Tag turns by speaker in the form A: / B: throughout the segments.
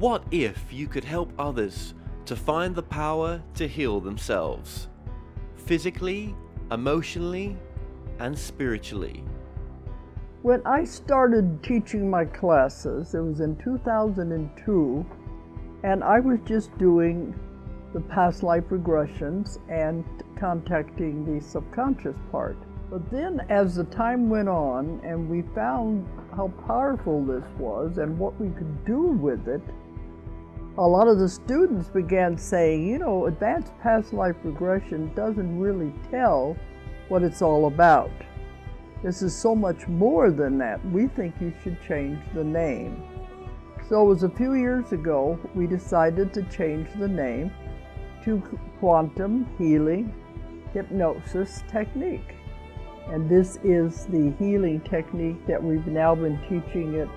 A: What if you could help others to find the power to heal themselves? Physically, emotionally, and spiritually.
B: When I started teaching my classes, it was in 2002, and I was just doing the past life regressions and contacting the subconscious part. But then as the time went on and we found how powerful this was and what we could do with it, a lot of the students began saying, you know, advanced past life regression doesn't really tell what it's all about. This is so much more than that. We think you should change the name. So it was a few years ago we decided to change the name to Quantum Healing Hypnosis Technique. And this is the healing technique that we've now been teaching it,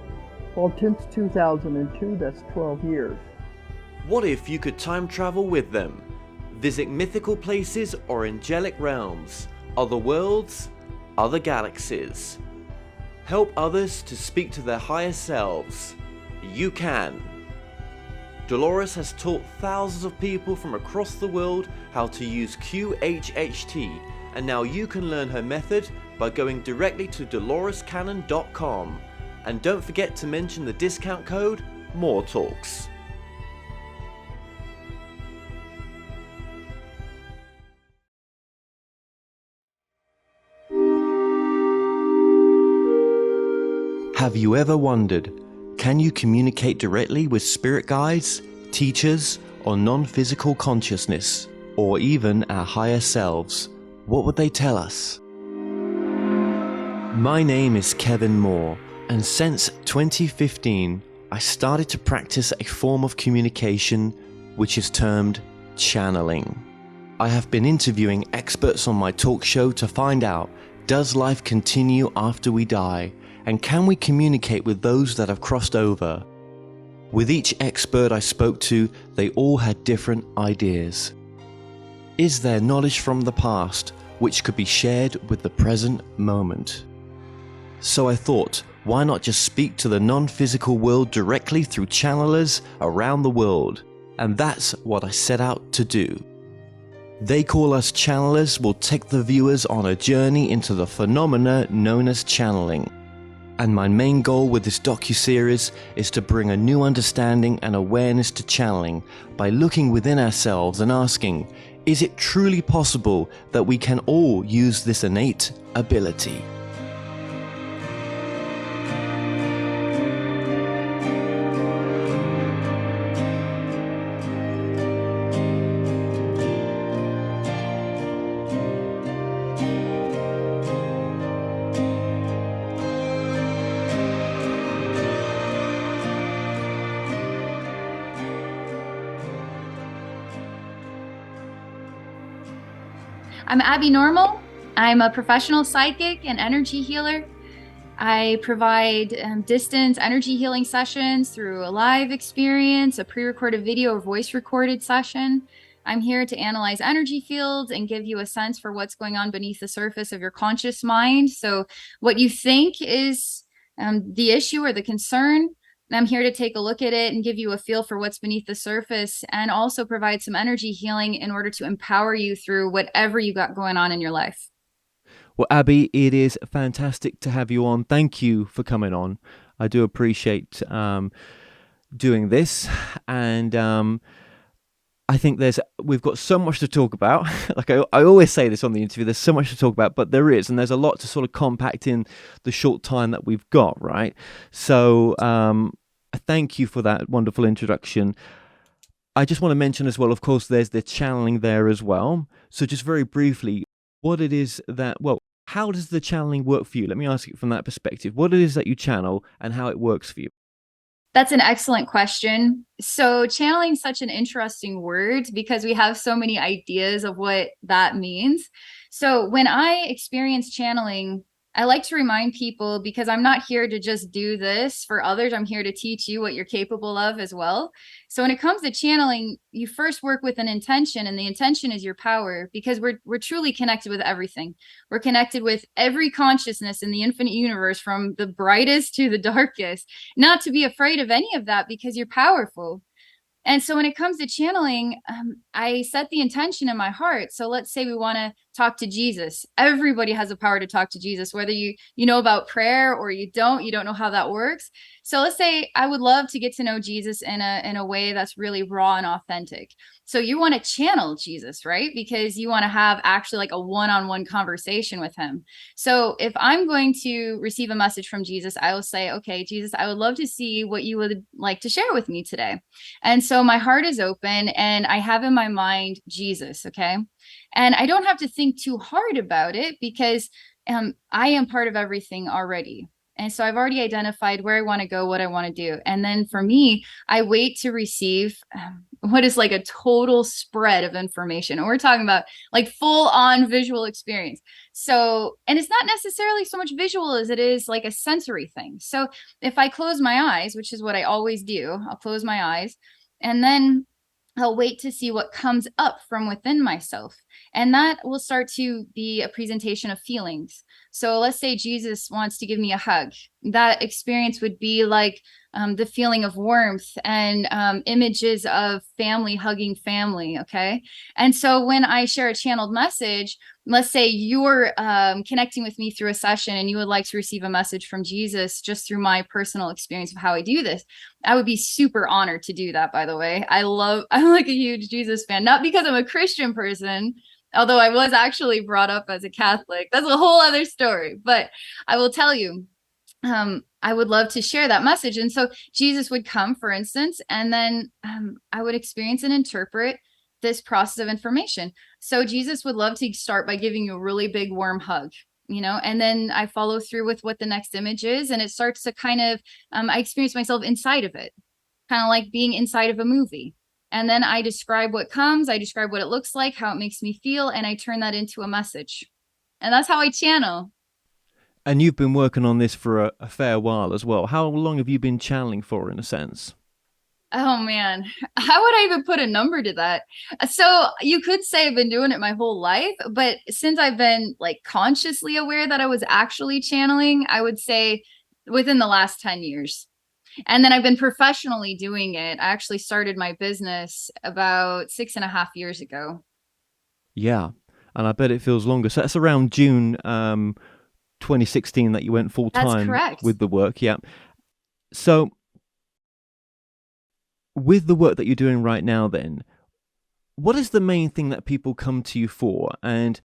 B: well, since 2002, that's 12 years.
A: What if you could time travel with them? Visit mythical places or angelic realms, other worlds, other galaxies. Help others to speak to their higher selves. You can. Dolores has taught thousands of people from across the world how to use QHHT, and now you can learn her method by going directly to dolorescannon.com. And don't forget to mention the discount code MORETALKS. Have you ever wondered, can you communicate directly with spirit guides, teachers, or non-physical consciousness, or even our higher selves? What would they tell us? My name is Kevin Moore, and since 2015, I started to practice a form of communication which is termed channeling. I have been interviewing experts on my talk show to find out, does life continue after we die? And can we communicate with those that have crossed over? With each expert I spoke to, they all had different ideas. Is there knowledge from the past which could be shared with the present moment? So I thought, why not just speak to the non-physical world directly through channelers around the world? And that's what I set out to do. They call us channelers will take the viewers on a journey into the phenomena known as channeling. And my main goal with this docuseries is to bring a new understanding and awareness to channeling by looking within ourselves and asking, is it truly possible that we can all use this innate ability?
C: I'm Abbey Normal. I'm a professional psychic and energy healer. I provide distance energy healing sessions through a live experience, a pre-recorded video or voice recorded session. I'm here to analyze energy fields and give you a sense for what's going on beneath the surface of your conscious mind. So what you think is the issue or the concern, I'm here to take a look at it and give you a feel for what's beneath the surface, and also provide some energy healing in order to empower you through whatever you got going on in your life.
A: Well, Abby, it is fantastic to have you on. Thank you for coming on. I do appreciate doing this, and I think we've got so much to talk about. Like I always say this on the interview, there's so much to talk about, but there is, and there's a lot to sort of compact in the short time that we've got, right? So thank you for that wonderful introduction. I just want to mention as well, of course, there's the channeling there as well. So just very briefly, what it is that, well, how does the channeling work for you? Let me ask it from that perspective. What it is that you channel and how it works for you.
C: That's an excellent question. So channeling is such an interesting word because we have so many ideas of what that means. So when I experience channeling, I like to remind people, because I'm not here to just do this for others. I'm here to teach you what you're capable of as well. So when it comes to channeling, you first work with an intention, and the intention is your power, because we're truly connected with everything. We're connected with every consciousness in the infinite universe, from the brightest to the darkest. Not to be afraid of any of that, because you're powerful. And so when it comes to channeling, I set the intention in my heart. So let's say we want to talk to Jesus. Everybody has the power to talk to Jesus, whether you know about prayer or you don't know how that works. So let's say I would love to get to know Jesus in a way that's really raw and authentic. So you want to channel Jesus, right? Because you want to have actually like a one-on-one conversation with him. So if I'm going to receive a message from Jesus, I will say, okay, Jesus, I would love to see what you would like to share with me today. And so my heart is open, and I have in my mind Jesus, okay? And I don't have to think too hard about it, because I am part of everything already. And so I've already identified where I want to go, what I want to do. And then for me, I wait to receive what is like a total spread of information. And we're talking about like full on visual experience. So, and it's not necessarily so much visual as it is like a sensory thing. So if I close my eyes, which is what I always do, I'll close my eyes, and then I'll wait to see what comes up from within myself. And that will start to be a presentation of feelings. So let's say Jesus wants to give me a hug. That experience would be like the feeling of warmth and images of family hugging family. Okay. And so when I share a channeled message, let's say you're connecting with me through a session and you would like to receive a message from Jesus just through my personal experience of how I do this, I would be super honored to do that, by the way. I'm like a huge Jesus fan, not because I'm a Christian person, although I was actually brought up as a Catholic. That's a whole other story. But I will tell you, I would love to share that message. And so Jesus would come, for instance, and then I would experience and interpret this process of information. So Jesus would love to start by giving you a really big warm hug, and then I follow through with what the next image is. And it starts to kind of, I experience myself inside of it, kind of like being inside of a movie. And then I describe what comes, I describe what it looks like, how it makes me feel, and I turn that into a message. And that's how I channel.
A: And you've been working on this for a fair while as well. How long have you been channeling for, in a sense?
C: Oh man, how would I even put a number to that? So you could say I've been doing it my whole life, but since I've been like consciously aware that I was actually channeling, I would say within the last 10 years. And then I've been professionally doing it. I actually started my business about 6.5 years ago.
A: Yeah, and I bet it feels longer. So that's around June 2016 that you went full time with the work. Yeah. So with the work that you're doing right now, then, what is the main thing that people come to you for? And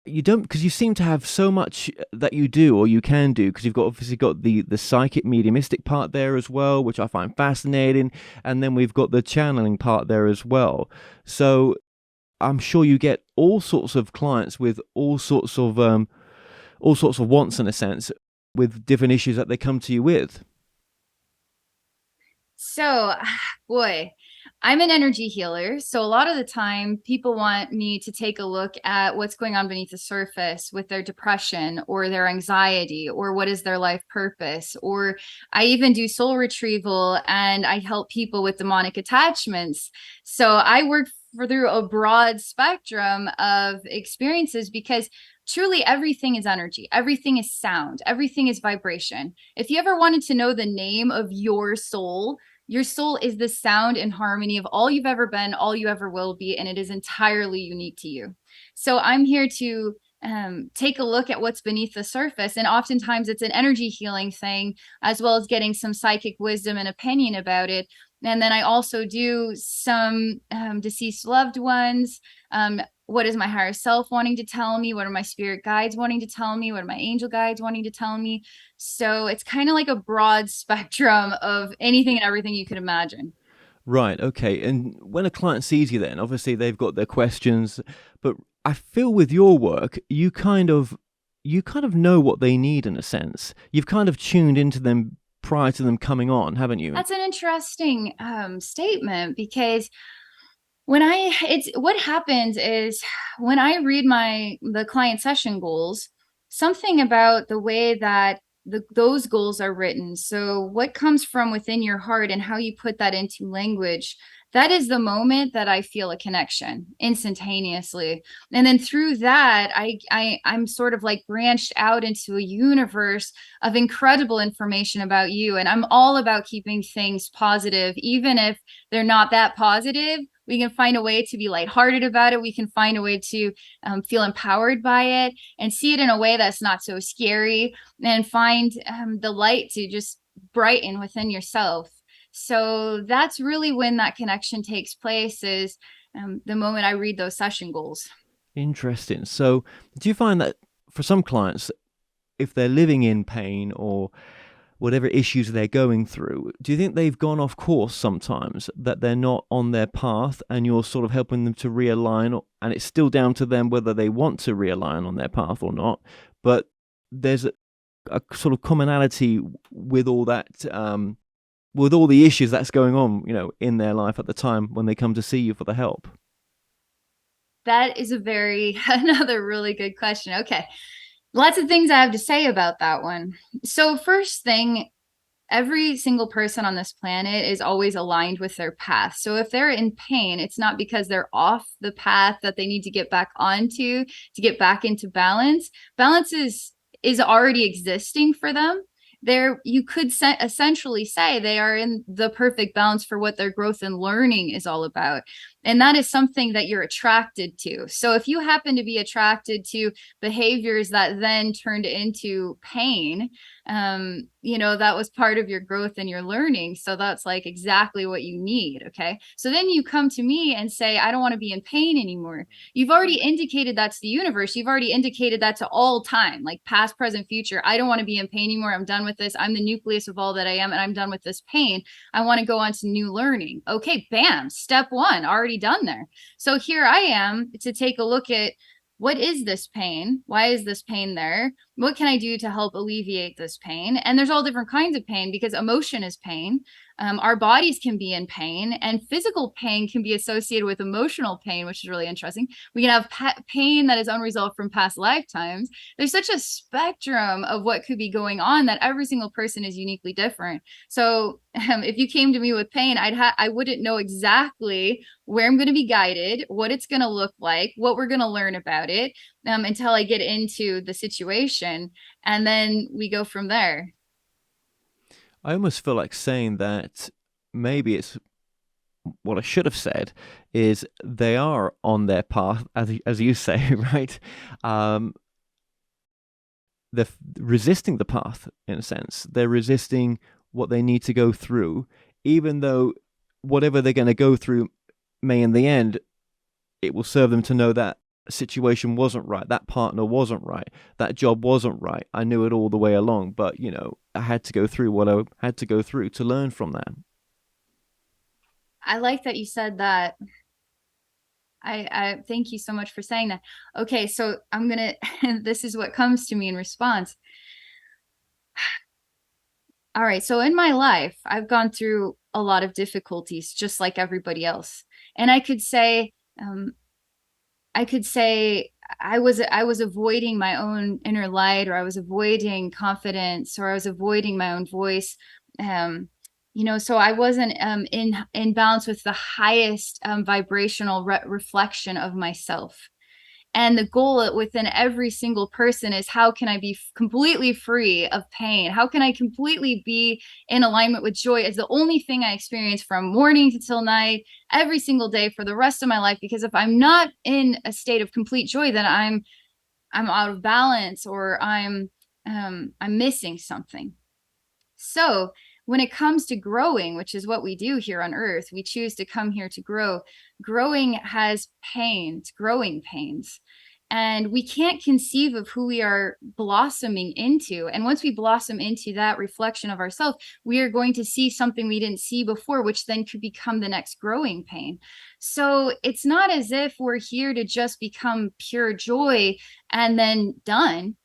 A: you don't, because you seem to have so much that you do, or you can do, because you've obviously got the psychic mediumistic part there as well, which I find fascinating, and then we've got the channeling part there as well. So I'm sure you get all sorts of clients with all sorts of wants, in a sense, with different issues that they come to you with.
C: So, boy, I'm an energy healer. So a lot of the time people want me to take a look at what's going on beneath the surface with their depression or their anxiety, or what is their life purpose. Or I even do soul retrieval, and I help people with demonic attachments. So I work through a broad spectrum of experiences, because truly everything is energy, everything is sound, everything is vibration. If you ever wanted to know the name of your soul is the sound and harmony of all you've ever been, all you ever will be, and it is entirely unique to you. So I'm here to take a look at what's beneath the surface, and oftentimes it's an energy healing thing, as well as getting some psychic wisdom and opinion about it. And then I also do some deceased loved ones. What is my higher self wanting to tell me? What are my spirit guides wanting to tell me? What are my angel guides wanting to tell me? So it's kind of like a broad spectrum of anything and everything you could imagine.
A: Right, okay. And when a client sees you then, obviously they've got their questions, but I feel with your work, you kind of know what they need, in a sense. You've kind of tuned into them prior to them coming on, haven't you?
C: That's an interesting statement, because what happens is when I read the client session goals, something about the way that those goals are written. So what comes from within your heart and how you put that into language, that is the moment that I feel a connection instantaneously. And then through that, I'm sort of like branched out into a universe of incredible information about you. And I'm all about keeping things positive, even if they're not that positive. We can find a way to be lighthearted about it. We can find a way to feel empowered by it and see it in a way that's not so scary, and find the light to just brighten within yourself. So that's really when that connection takes place, is the moment I read those session goals.
A: Interesting. So do you find that for some clients, if they're living in pain or whatever issues they're going through, do you think they've gone off course sometimes, that they're not on their path, and you're sort of helping them to realign, and it's still down to them whether they want to realign on their path or not, but there's a sort of commonality with all that, with all the issues that's going on, in their life at the time when they come to see you for the help?
C: That is another really good question. Okay. Lots of things I have to say about that one. So first thing, every single person on this planet is always aligned with their path. So if they're in pain, it's not because they're off the path that they need to get back onto to get back into balance. Balance is already existing for them. You could essentially say they are in the perfect balance for what their growth and learning is all about. And that is something that you're attracted to. So if you happen to be attracted to behaviors that then turned into pain, that was part of your growth and your learning. So that's like exactly what you need. Okay. So then you come to me and say, I don't want to be in pain anymore. You've already indicated that's the universe. You've already indicated that to all time, like past, present, future. I don't want to be in pain anymore. I'm done with this. I'm the nucleus of all that I am, and I'm done with this pain. I want to go on to new learning. Okay, bam, step one, already done there. So here I am to take a look at, what is this pain? Why is this pain there? What can I do to help alleviate this pain? And there's all different kinds of pain, because emotion is pain. Our bodies can be in pain, and physical pain can be associated with emotional pain, which is really interesting. We can have pain that is unresolved from past lifetimes. There's such a spectrum of what could be going on that every single person is uniquely different. So if you came to me with pain, I wouldn't know exactly where I'm going to be guided, what it's going to look like, what we're going to learn about it, until I get into the situation, and then we go from there.
A: I almost feel like saying that maybe it's what I should have said is they are on their path, as you say, right? They're resisting the path, in a sense. They're resisting what they need to go through, even though whatever they're going to go through may, in the end, it will serve them to know that situation wasn't right, that partner wasn't right, that job wasn't right. I knew it all the way along, but I had to go through what I had to go through to learn from that.
C: I like that you said that. I thank you so much for saying that. Okay, so I'm gonna this is what comes to me in response. All right, so in my life, I've gone through a lot of difficulties, just like everybody else. And I could say I was avoiding my own inner light, or I was avoiding confidence, or I was avoiding my own voice. So I wasn't in balance with the highest vibrational reflection of myself. And the goal within every single person is, how can I be completely free of pain? How can I completely be in alignment with joy? It's the only thing I experience from morning until night, every single day for the rest of my life. Because if I'm not in a state of complete joy, then I'm out of balance, or I'm missing something. So when it comes to growing, which is what we do here on Earth, we choose to come here to grow. Growing has pains, growing pains. And we can't conceive of who we are blossoming into. And once we blossom into that reflection of ourselves, we are going to see something we didn't see before, which then could become the next growing pain. So it's not as if we're here to just become pure joy and then done.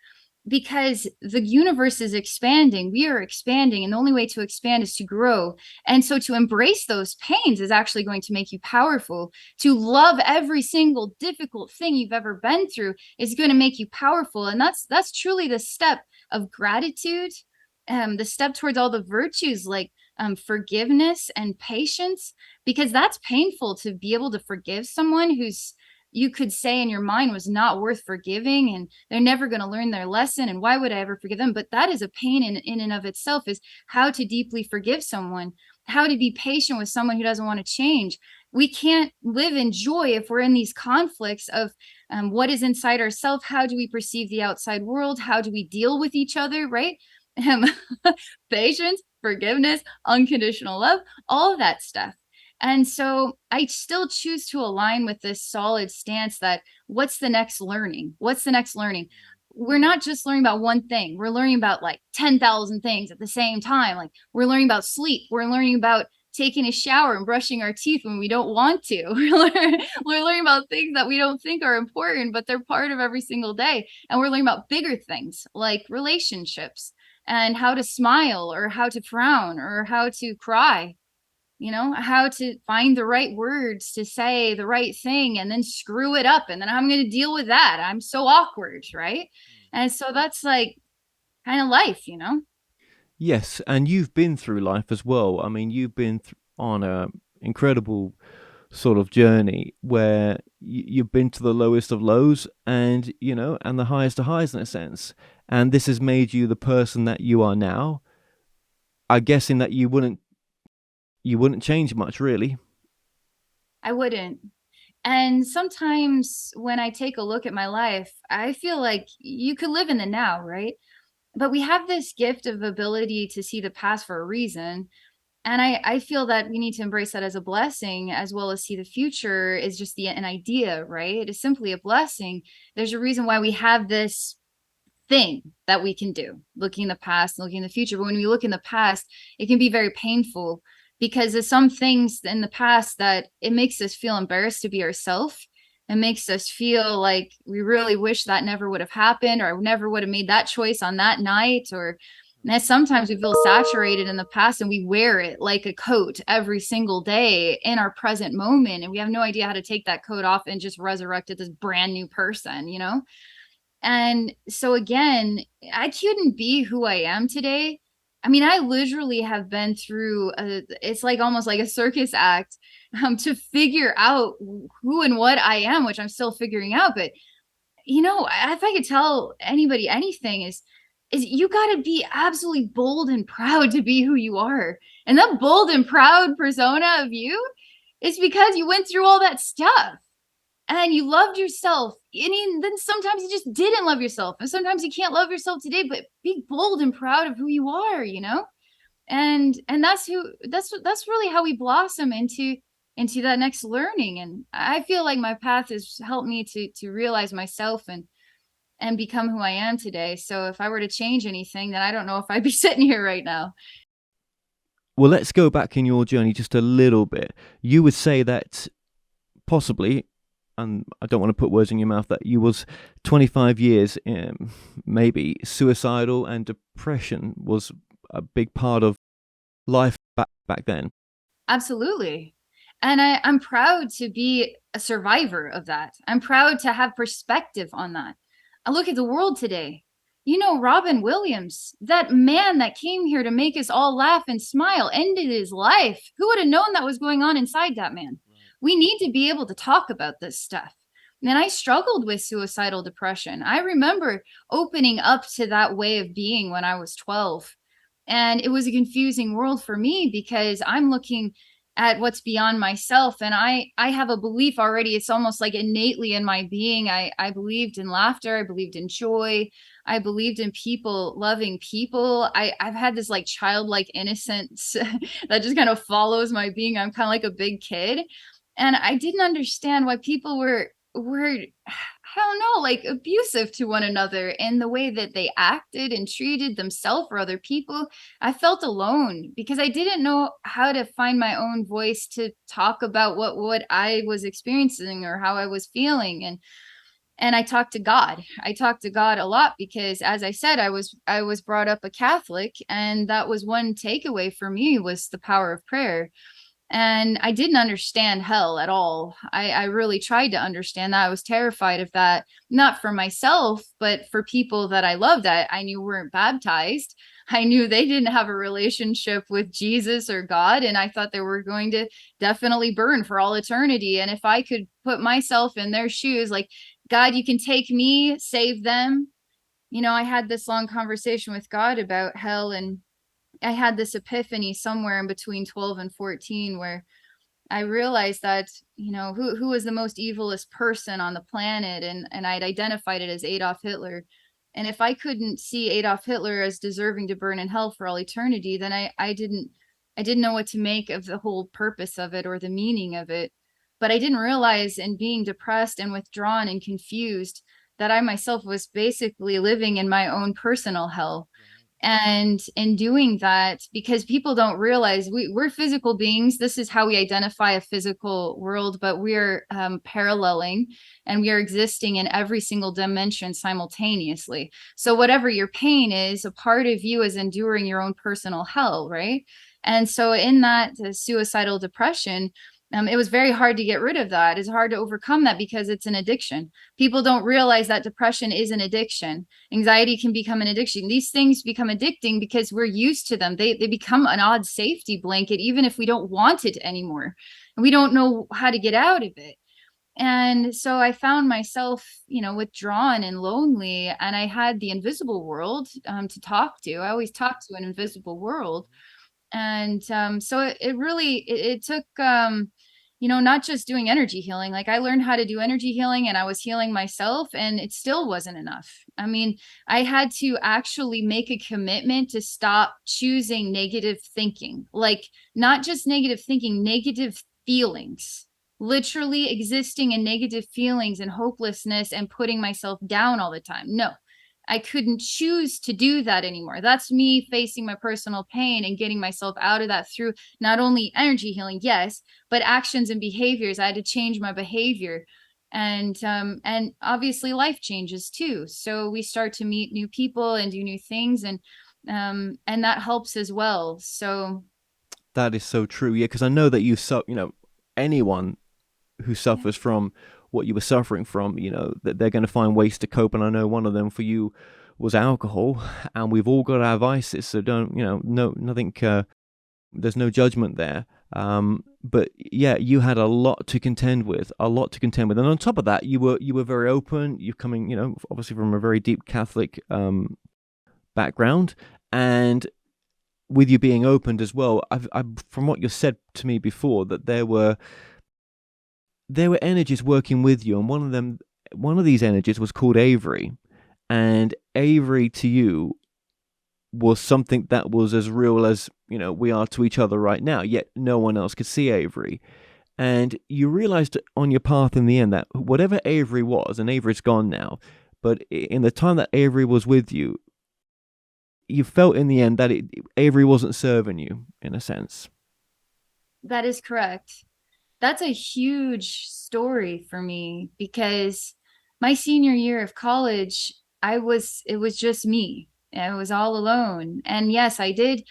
C: because the universe is expanding, we are expanding, and the only way to expand is to grow. And so to embrace those pains is actually going to make you powerful. To love every single difficult thing you've ever been through is going to make you powerful. And that's truly the step of gratitude, the step towards all the virtues like forgiveness and patience, because that's painful to be able to forgive someone who's, you could say in your mind, was not worth forgiving, and they're never going to learn their lesson, and why would I ever forgive them? But that is a pain in and of itself, is how to deeply forgive someone, how to be patient with someone who doesn't want to change. We can't live in joy if we're in these conflicts of what is inside ourselves, how do we perceive the outside world, how do we deal with each other, right? Patience, forgiveness, unconditional love, all of that stuff. And so I still choose to align with this solid stance that what's the next learning? What's the next learning? We're not just learning about one thing. We're learning about like 10,000 things at the same time. Like we're learning about sleep. We're learning about taking a shower and brushing our teeth when we don't want to. We're learning about things that we don't think are important, but they're part of every single day. And we're learning about bigger things like relationships and how to smile or how to frown or how to cry, you know, how to find the right words to say the right thing and then screw it up. And then I'm going to deal with that. I'm so awkward, right? And so that's like kind of life, you know?
A: Yes, and you've been through life as well. I mean, you've been on a incredible sort of journey where you've been to the lowest of lows, and and the highest of highs in a sense. And this has made you the person that you are now. I'm guessing that you wouldn't change much, really.
C: I wouldn't. And sometimes when I take a look at my life, I feel like you could live in the now, right? But we have this gift of ability to see the past for a reason. And I feel that we need to embrace that as a blessing, as well as see the future is just an idea, right? It is simply a blessing. There's a reason why we have this thing that we can do, looking in the past and looking in the future. But when we look in the past, it can be very painful because there's some things in the past that it makes us feel embarrassed to be ourselves. It makes us feel like we really wish that never would have happened, or I never would have made that choice on that night. Or and sometimes we feel saturated in the past and we wear it like a coat every single day in our present moment. And we have no idea how to take that coat off and just resurrect it this brand new person, you know? And so again, I couldn't be who I am today. I mean, I literally have been through it's like almost like a circus act to figure out who and what I am, which I'm still figuring out. But if I could tell anybody anything is you got to be absolutely bold and proud to be who you are. And that bold and proud persona of you is because you went through all that stuff. And you loved yourself. And then sometimes you just didn't love yourself. And sometimes you can't love yourself today, but be bold and proud of who you are, you know? And that's really how we blossom into that next learning. And I feel like my path has helped me to realize myself and become who I am today. So if I were to change anything, then I don't know if I'd be sitting here right now.
A: Well, let's go back in your journey just a little bit. You would say that possibly, and I don't want to put words in your mouth, that you was 25 years maybe suicidal, and depression was a big part of life back then.
C: Absolutely. And I'm proud to be a survivor of that. I'm proud to have perspective on that. I look at the world today. You know, Robin Williams, that man that came here to make us all laugh and smile, ended his life. Who would have known that was going on inside that man? We need to be able to talk about this stuff. And I struggled with suicidal depression. I remember opening up to that way of being when I was 12. And it was a confusing world for me because I'm looking at what's beyond myself. And I have a belief already. It's almost like innately in my being. I believed in laughter. I believed in joy. I believed in people, loving people. I've had this like childlike innocence that just kind of follows my being. I'm kind of like a big kid. And I didn't understand why people were, I don't know, like abusive to one another in the way that they acted and treated themselves or other people. I felt alone because I didn't know how to find my own voice to talk about what I was experiencing or how I was feeling. And I talked to God. I talked to God a lot because, as I said, I was brought up a Catholic, and that was one takeaway for me, was the power of prayer. And I didn't understand hell at all. I really tried to understand that. I was terrified of that, not for myself, but for people that I loved, that I knew weren't baptized. I knew they didn't have a relationship with Jesus or God, and I thought they were going to definitely burn for all eternity. And if I could put myself in their shoes, like, God, you can take me, save them. I had this long conversation with God about hell, and I had this epiphany somewhere in between 12 and 14 where I realized that, who was the most evilest person on the planet, and I'd identified it as Adolf Hitler. And if I couldn't see Adolf Hitler as deserving to burn in hell for all eternity, then I didn't know what to make of the whole purpose of it or the meaning of it. But I didn't realize, in being depressed and withdrawn and confused, that I myself was basically living in my own personal hell. And in doing that, because people don't realize we're physical beings, this is how we identify a physical world, but we're paralleling, and we are existing in every single dimension simultaneously. So whatever your pain is, a part of you is enduring your own personal hell, right? And so in that suicidal depression, it was very hard to get rid of that. It's hard to overcome that because it's an addiction. People don't realize that depression is an addiction. Anxiety can become an addiction. These things become addicting because we're used to them. They become an odd safety blanket, even if we don't want it anymore. And we don't know how to get out of it. And so I found myself, withdrawn and lonely, and I had the invisible world to talk to. I always talk to an invisible world. And so it really, it took, not just doing energy healing. Like, I learned how to do energy healing, and I was healing myself, and it still wasn't enough. I mean, I had to actually make a commitment to stop choosing negative thinking, like not just negative thinking, negative feelings, literally existing in negative feelings and hopelessness and putting myself down all the time. No, I couldn't choose to do that anymore. That's me facing my personal pain and getting myself out of that through not only energy healing, yes, but actions and behaviors. I had to change my behavior. And obviously life changes too. So we start to meet new people and do new things, and that helps as well. So
A: that is so true. Yeah, because I know that anyone who suffers from what you were suffering from, that they're going to find ways to cope. And I know one of them for you was alcohol, and we've all got our vices. So don't, nothing, there's no judgment there. But yeah, you had a lot to contend with. And on top of that, you were very open. You're coming, obviously from a very deep Catholic background, and with you being opened as well, I from what you said to me before, that there were energies working with you, and one of these energies was called Avery, and Avery to you was something that was as real as we are to each other right now, yet no one else could see Avery. And you realized on your path in the end that whatever Avery was, and Avery's gone now, but in the time that Avery was with you, you felt in the end that Avery wasn't serving you, in a sense.
C: That is correct. That's a huge story for me, because my senior year of college, it was just me. I was all alone. And yes, I did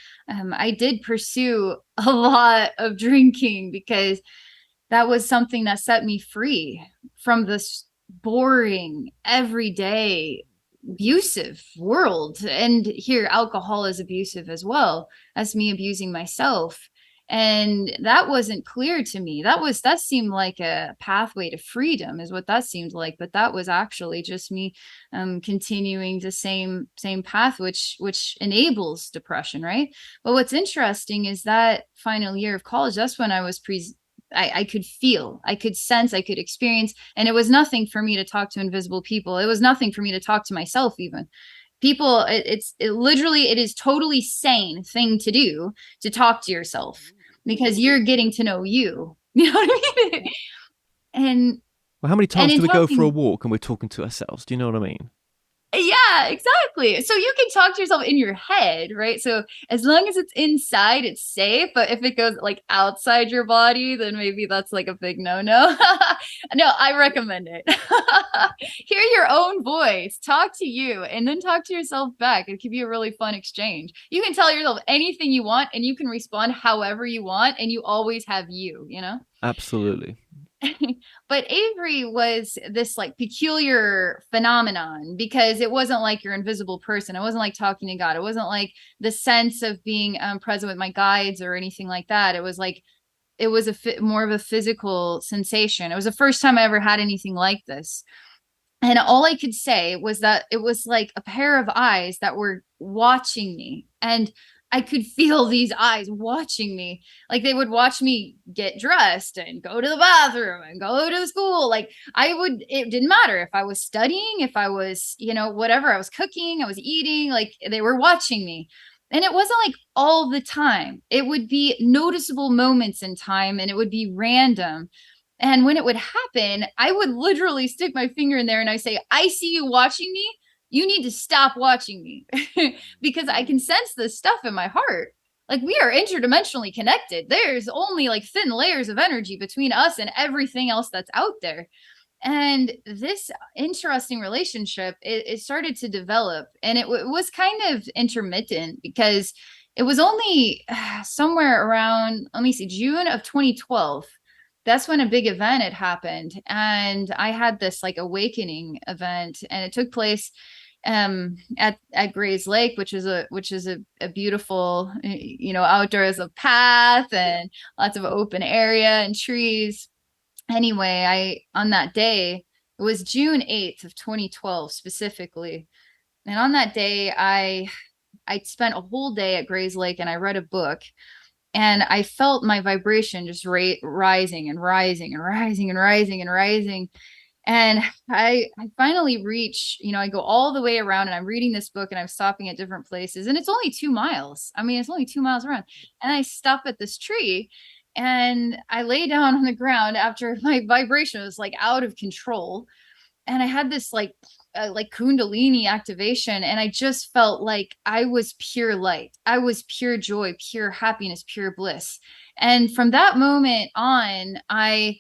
C: pursue a lot of drinking, because that was something that set me free from this boring, everyday, abusive world. And here, alcohol is abusive as well. That's me abusing myself. And that wasn't clear to me. That seemed like a pathway to freedom, is what that seemed like. But that was actually just me continuing the same path, which enables depression, right? But what's interesting is that final year of college, that's when I was I could feel, I could sense, I could experience, and it was nothing for me to talk to invisible people. It was nothing for me to talk to myself even. People, it is totally sane thing to do, to talk to yourself, because you're getting to know you. You know what I mean? And
A: well, how many times do we go for a walk and we're talking to ourselves? Do you know what I mean?
C: Yeah, Yeah, exactly. So you can talk to yourself in your head, right? So as long as it's inside, it's safe. But if it goes like outside your body, then maybe that's like a big no-no. No, I recommend it. Hear your own voice, talk to you, and then talk to yourself back. It could be a really fun exchange. You can tell yourself anything you want, and you can respond however you want, and you always have you, you know?
A: Absolutely.
C: But Avery was this like peculiar phenomenon because it wasn't like your invisible person. It wasn't like talking to God. It wasn't like the sense of being present with my guides or anything like that. It was like it was more of a physical sensation. It was the first time I ever had anything like this. And all I could say was that it was like a pair of eyes that were watching me. And I could feel these eyes watching me. Like they would watch me get dressed and go to the bathroom and go to school. Like it didn't matter if I was studying, if I was, whatever, I was cooking, I was eating, like they were watching me. And it wasn't like all the time. It would be noticeable moments in time and it would be random. And when it would happen, I would literally stick my finger in there and I say, I see you watching me. You need to stop watching me because I can sense this stuff in my heart. Like we are interdimensionally connected. There's only like thin layers of energy between us and everything else that's out there. And this interesting relationship, it started to develop and it was kind of intermittent because it was only somewhere around, let me see, June of 2012. That's when a big event had happened. And I had this like awakening event and it took place at Gray's Lake, which is a beautiful, outdoors a path and lots of open area and trees. Anyway, on that day, it was June 8th of 2012 specifically. And on that day, I spent a whole day at Gray's Lake and I read a book and I felt my vibration just rising and rising and rising and rising and rising. And I finally reach, I go all the way around and I'm reading this book and I'm stopping at different places and it's only 2 miles. I mean, it's only 2 miles around. And I stop at this tree and I lay down on the ground after my vibration was like out of control. And I had this like Kundalini activation. And I just felt like I was pure light. I was pure joy, pure happiness, pure bliss. And from that moment on, my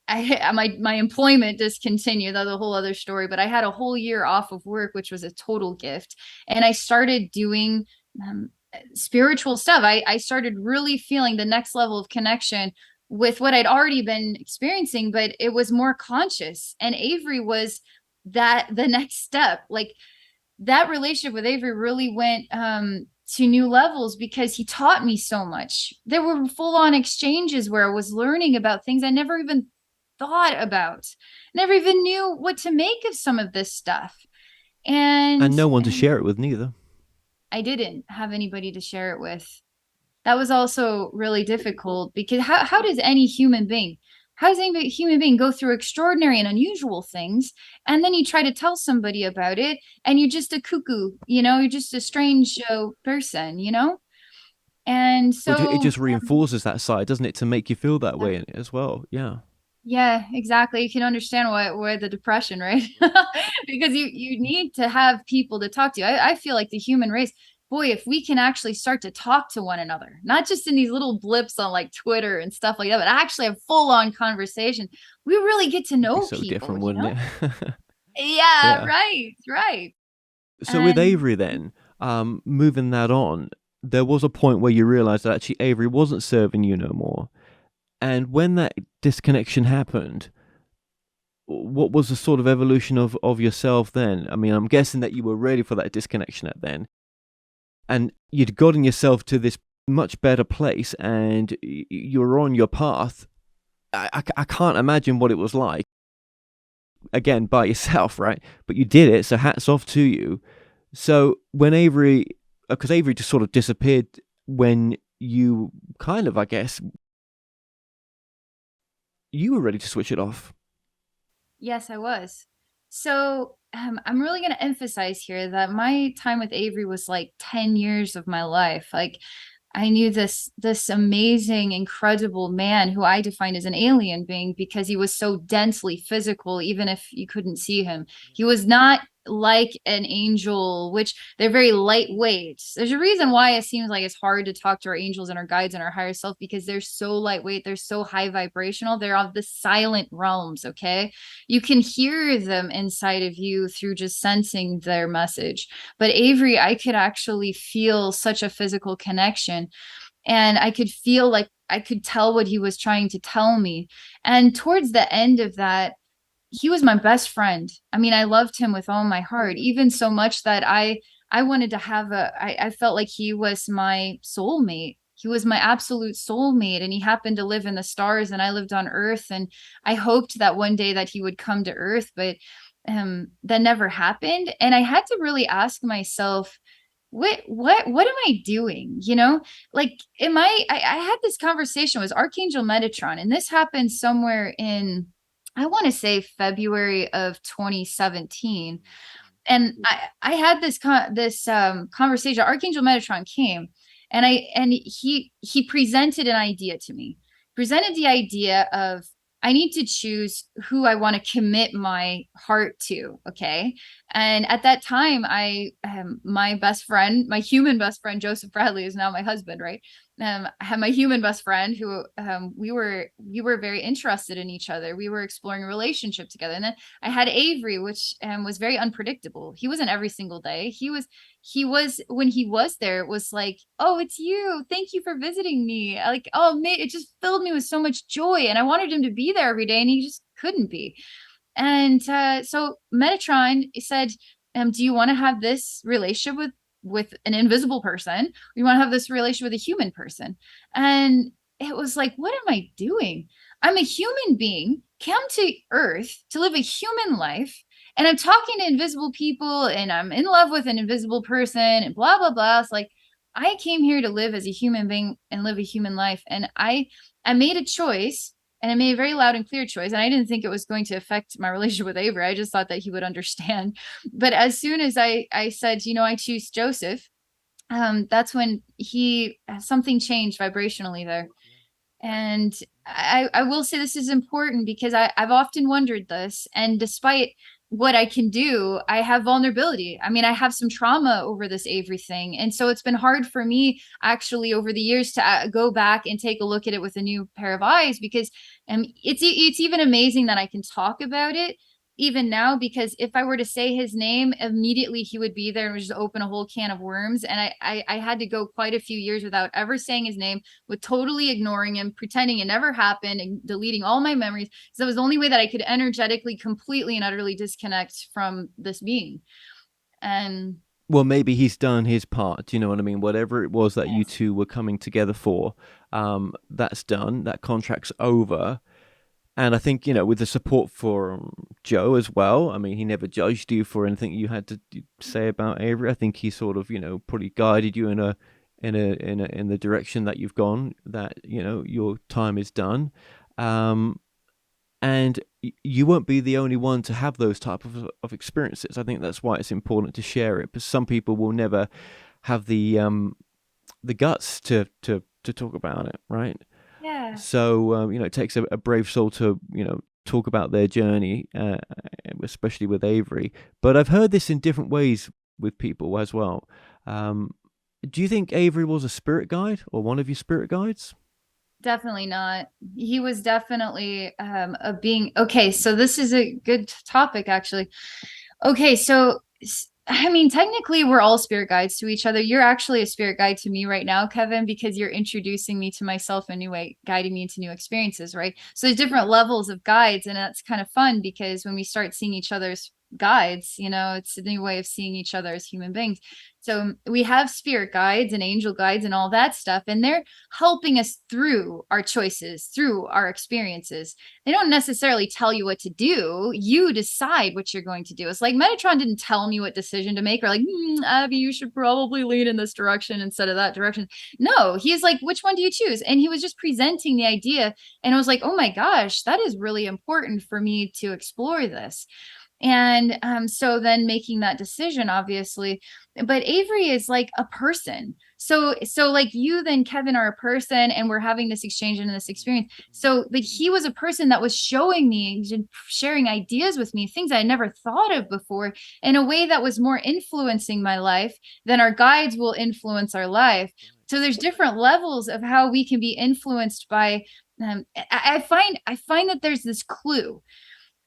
C: employment discontinued. That's a whole other story, but I had a whole year off of work, which was a total gift. And I started doing spiritual stuff. I started really feeling the next level of connection with what I'd already been experiencing, but it was more conscious. And Avery was the next step. Like that relationship with Avery really went to new levels because he taught me so much. There were full-on exchanges where I was learning about things I never even thought about, never even knew what to make of some of this stuff. And
A: no one to share it with neither.
C: I didn't have anybody to share it with. That was also really difficult because how does any human being go through extraordinary and unusual things and then you try to tell somebody about it and you're just a cuckoo, you're just a strange person, and so
A: it just reinforces that side, doesn't it, to make you feel that way as well.
C: Yeah, exactly. You can understand why the depression, right? Because you need to have people to talk to. I feel like the human race, boy, if we can actually start to talk to one another, not just in these little blips on like Twitter and stuff like that, but actually have full-on conversation, we really get to know
A: so
C: people.
A: Different, wouldn't it?
C: Yeah, right.
A: So with Avery then, moving that on, there was a point where you realized that actually Avery wasn't serving you no more. And when that disconnection happened, what was the sort of evolution of yourself then? I mean, I'm guessing that you were ready for that disconnection at then. And you'd gotten yourself to this much better place and you were on your path. I can't imagine what it was like, again, by yourself, right? But you did it, so hats off to you. So when Avery, because Avery just sort of disappeared when you kind of, I guess, you were ready to switch it off.
C: Yes, I was. So I'm really going to emphasize here that my time with Avery was like 10 years of my life. Like I knew this amazing, incredible man who I defined as an alien being because he was so densely physical, even if you couldn't see him. He was not like an angel, which they're very lightweight. There's a reason why it seems like it's hard to talk to our angels and our guides and our higher self, because they're so lightweight, they're so high vibrational, they're of the silent realms. Okay, you can hear them inside of you through just sensing their message. But Avery, I could actually feel such a physical connection, and I could feel like I could tell what he was trying to tell me. And towards the end of that, he was my best friend. I mean, I loved him with all my heart, even so much that I wanted to have I felt like he was my soulmate. He was my absolute soulmate, and he happened to live in the stars and I lived on earth, and I hoped that one day that he would come to earth, but that never happened. And I had to really ask myself, what am I doing? You know, like, I had this conversation with Archangel Metatron, and this happened somewhere in, I want to say, February of 2017. And I had this conversation. Archangel Metatron came, and he presented an idea to me. Presented the idea of, I need to choose who I want to commit my heart to. Okay. And at that time, my best friend, my human best friend, Joseph Bradley, is now my husband, right? I had my human best friend who we were very interested in each other. We were exploring a relationship together. And then I had Avery, which was very unpredictable. He wasn't every single day. He was when he was there, it was like, oh, it's you. Thank you for visiting me. Like, oh, mate, it just filled me with so much joy. And I wanted him to be there every day, and he just couldn't be. And so Metatron said, do you want to have this relationship with an invisible person, or you want to have this relationship with a human person? And it was like, what am I doing? I'm a human being, come to earth to live a human life, and I'm talking to invisible people, and I'm in love with an invisible person, and blah blah blah. It's like, I came here to live as a human being and live a human life. And I made a choice, and I made a very loud and clear choice. And I didn't think it was going to affect my relationship with Avery. I just thought that he would understand. But as soon as I said, I choose Joseph, that's when something changed vibrationally there. And I will say this is important, because I've often wondered this. And despite what I can do, I have vulnerability. I mean, I have some trauma over this Avery thing. And so it's been hard for me actually over the years to go back and take a look at it with a new pair of eyes, because it's even amazing that I can talk about it even now, because if I were to say his name, immediately he would be there and would just open a whole can of worms. And I had to go quite a few years without ever saying his name, with totally ignoring him, pretending it never happened, and deleting all my memories. So that was the only way that I could energetically, completely and utterly disconnect from this being. And
A: well, maybe he's done his part. Do you know what I mean? Whatever it was that you two were coming together for, that's done. That contract's over. And I think, with the support for Joe as well, I mean, he never judged you for anything you had to say about Avery. I think he sort of, probably guided you in the direction that you've gone, that, your time is done. And you won't be the only one to have those type of experiences. I think that's why it's important to share it, because some people will never have the guts to talk about it, right?
C: yeah.
A: So, it takes a brave soul to, talk about their journey, especially with Avery. But I've heard this in different ways with people as well. Do you think Avery was a spirit guide, or one of your spirit guides?
C: Definitely not. He was definitely a being. Okay, so this is a good topic, actually. Okay, so I mean, technically, we're all spirit guides to each other. You're actually a spirit guide to me right now, Kevin, because you're introducing me to myself in a new way, guiding me into new experiences, right? So there's different levels of guides, and that's kind of fun, because when we start seeing each other's guides, it's a new way of seeing each other as human beings. So we have spirit guides and angel guides and all that stuff, and they're helping us through our choices, through our experiences. They don't necessarily tell you what to do. You decide what you're going to do. It's like Metatron didn't tell me what decision to make, or like, Abby, you should probably lean in this direction instead of that direction. No, he's like, which one do you choose? And he was just presenting the idea. And I was like, oh my gosh, that is really important for me to explore this. And so then making that decision, obviously. But Avery is like a person. So like you then Kevin are a person, and we're having this exchange and this experience. So like he was a person that was showing me and sharing ideas with me, things I never thought of before, in a way that was more influencing my life than our guides will influence our life. So there's different levels of how we can be influenced by I find that there's this clue.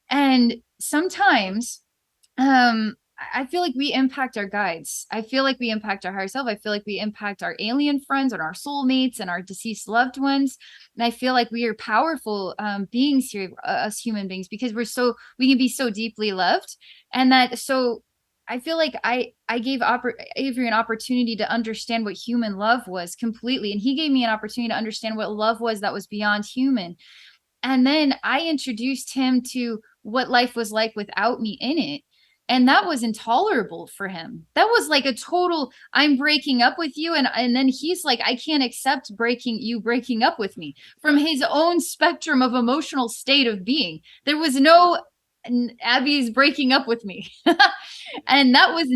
C: And sometimes I feel like we impact our guides. I feel like we impact our higher self. I feel like we impact our alien friends and our soulmates and our deceased loved ones. And I feel like we are powerful beings here, us human beings, because we can be so deeply loved. And that, so I feel like I gave Avery an opportunity to understand what human love was completely. And he gave me an opportunity to understand what love was that was beyond human. And then I introduced him to what life was like without me in it. And that was intolerable for him. That was like a total, I'm breaking up with you. And then he's like, I can't accept breaking up with me, from his own spectrum of emotional state of being. There was no Abby's breaking up with me. And that was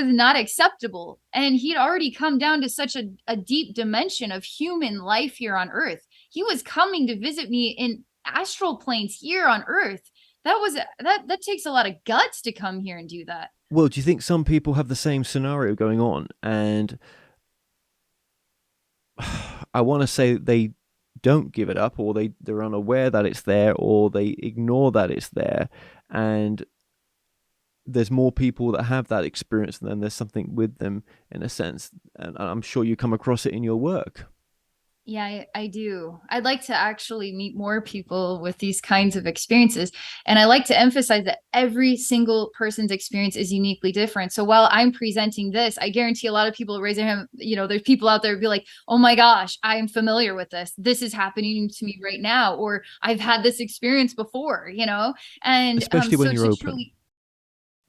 C: not acceptable. And he'd already come down to such a deep dimension of human life here on earth. He was coming to visit me in astral planes here on earth. That takes a lot of guts to come here and do that.
A: Well, do you think some people have the same scenario going on? And I want to say they don't give it up, or they're unaware that it's there, or they ignore that it's there. And there's more people that have that experience, and then there's something with them in a sense. And I'm sure you come across it in your work.
C: Yeah, I do. I'd like to actually meet more people with these kinds of experiences. And I like to emphasize that every single person's experience is uniquely different. So while I'm presenting this, I guarantee a lot of people raise their hand. There's people out there who be like, oh my gosh, I'm familiar with this. This is happening to me right now. Or I've had this experience before, and
A: Especially when you're open.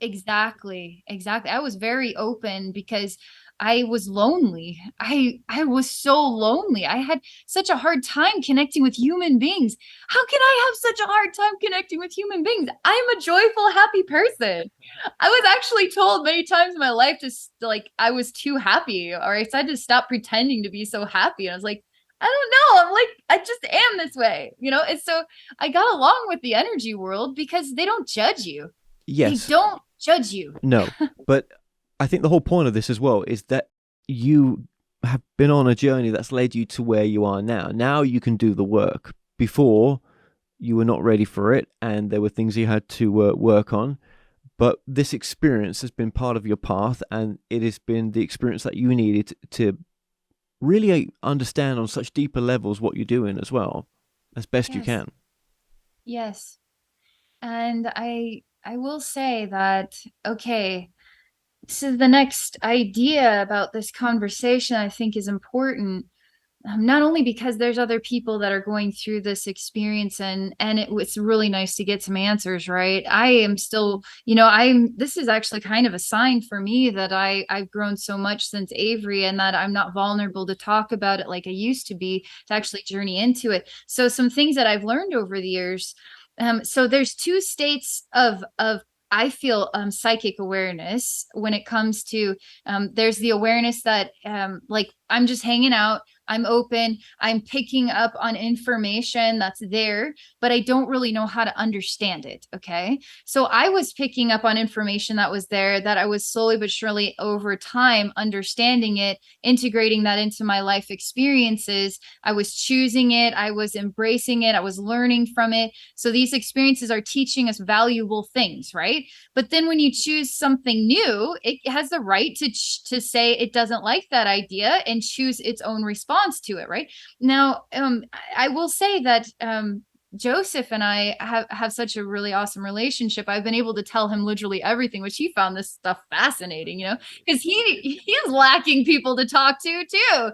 C: Exactly. I was very open because I was lonely. I was so lonely. I had such a hard time connecting with human beings. How can I have such a hard time connecting with human beings? I'm a joyful, happy person. I was actually told many times in my life I was too happy, or I decided to stop pretending to be so happy. And I was like, I don't know. I'm like, I just am this way, And so I got along with the energy world because they don't judge you.
A: Yes.
C: They don't judge you.
A: No, but I think the whole point of this as well is that you have been on a journey that's led you to where you are now. Now you can do the work. Before, you were not ready for it, and there were things you had to work on. But this experience has been part of your path, and it has been the experience that you needed to really understand on such deeper levels what you're doing as well, as best you can.
C: Yes. And I will say that, okay, so the next idea about this conversation I think is important, not only because there's other people that are going through this experience, and it's really nice to get some answers, right? I am still, this is actually kind of a sign for me that I've grown so much since Avery, and that I'm not vulnerable to talk about it like I used to be, to actually journey into it. So some things that I've learned over the years. So there's two states of I feel psychic awareness when it comes to there's the awareness that like I'm just hanging out, I'm open, I'm picking up on information that's there, but I don't really know how to understand it. Okay. So I was picking up on information that was there, that I was slowly but surely over time understanding it, integrating that into my life experiences. I was choosing it, I was embracing it, I was learning from it. So these experiences are teaching us valuable things, right? But then when you choose something new, it has the right to say it doesn't like that idea and choose its own response to it, right? Now, I will say that Joseph and I have such a really awesome relationship. I've been able to tell him literally everything, which he found this stuff fascinating, because he is lacking people to talk to too.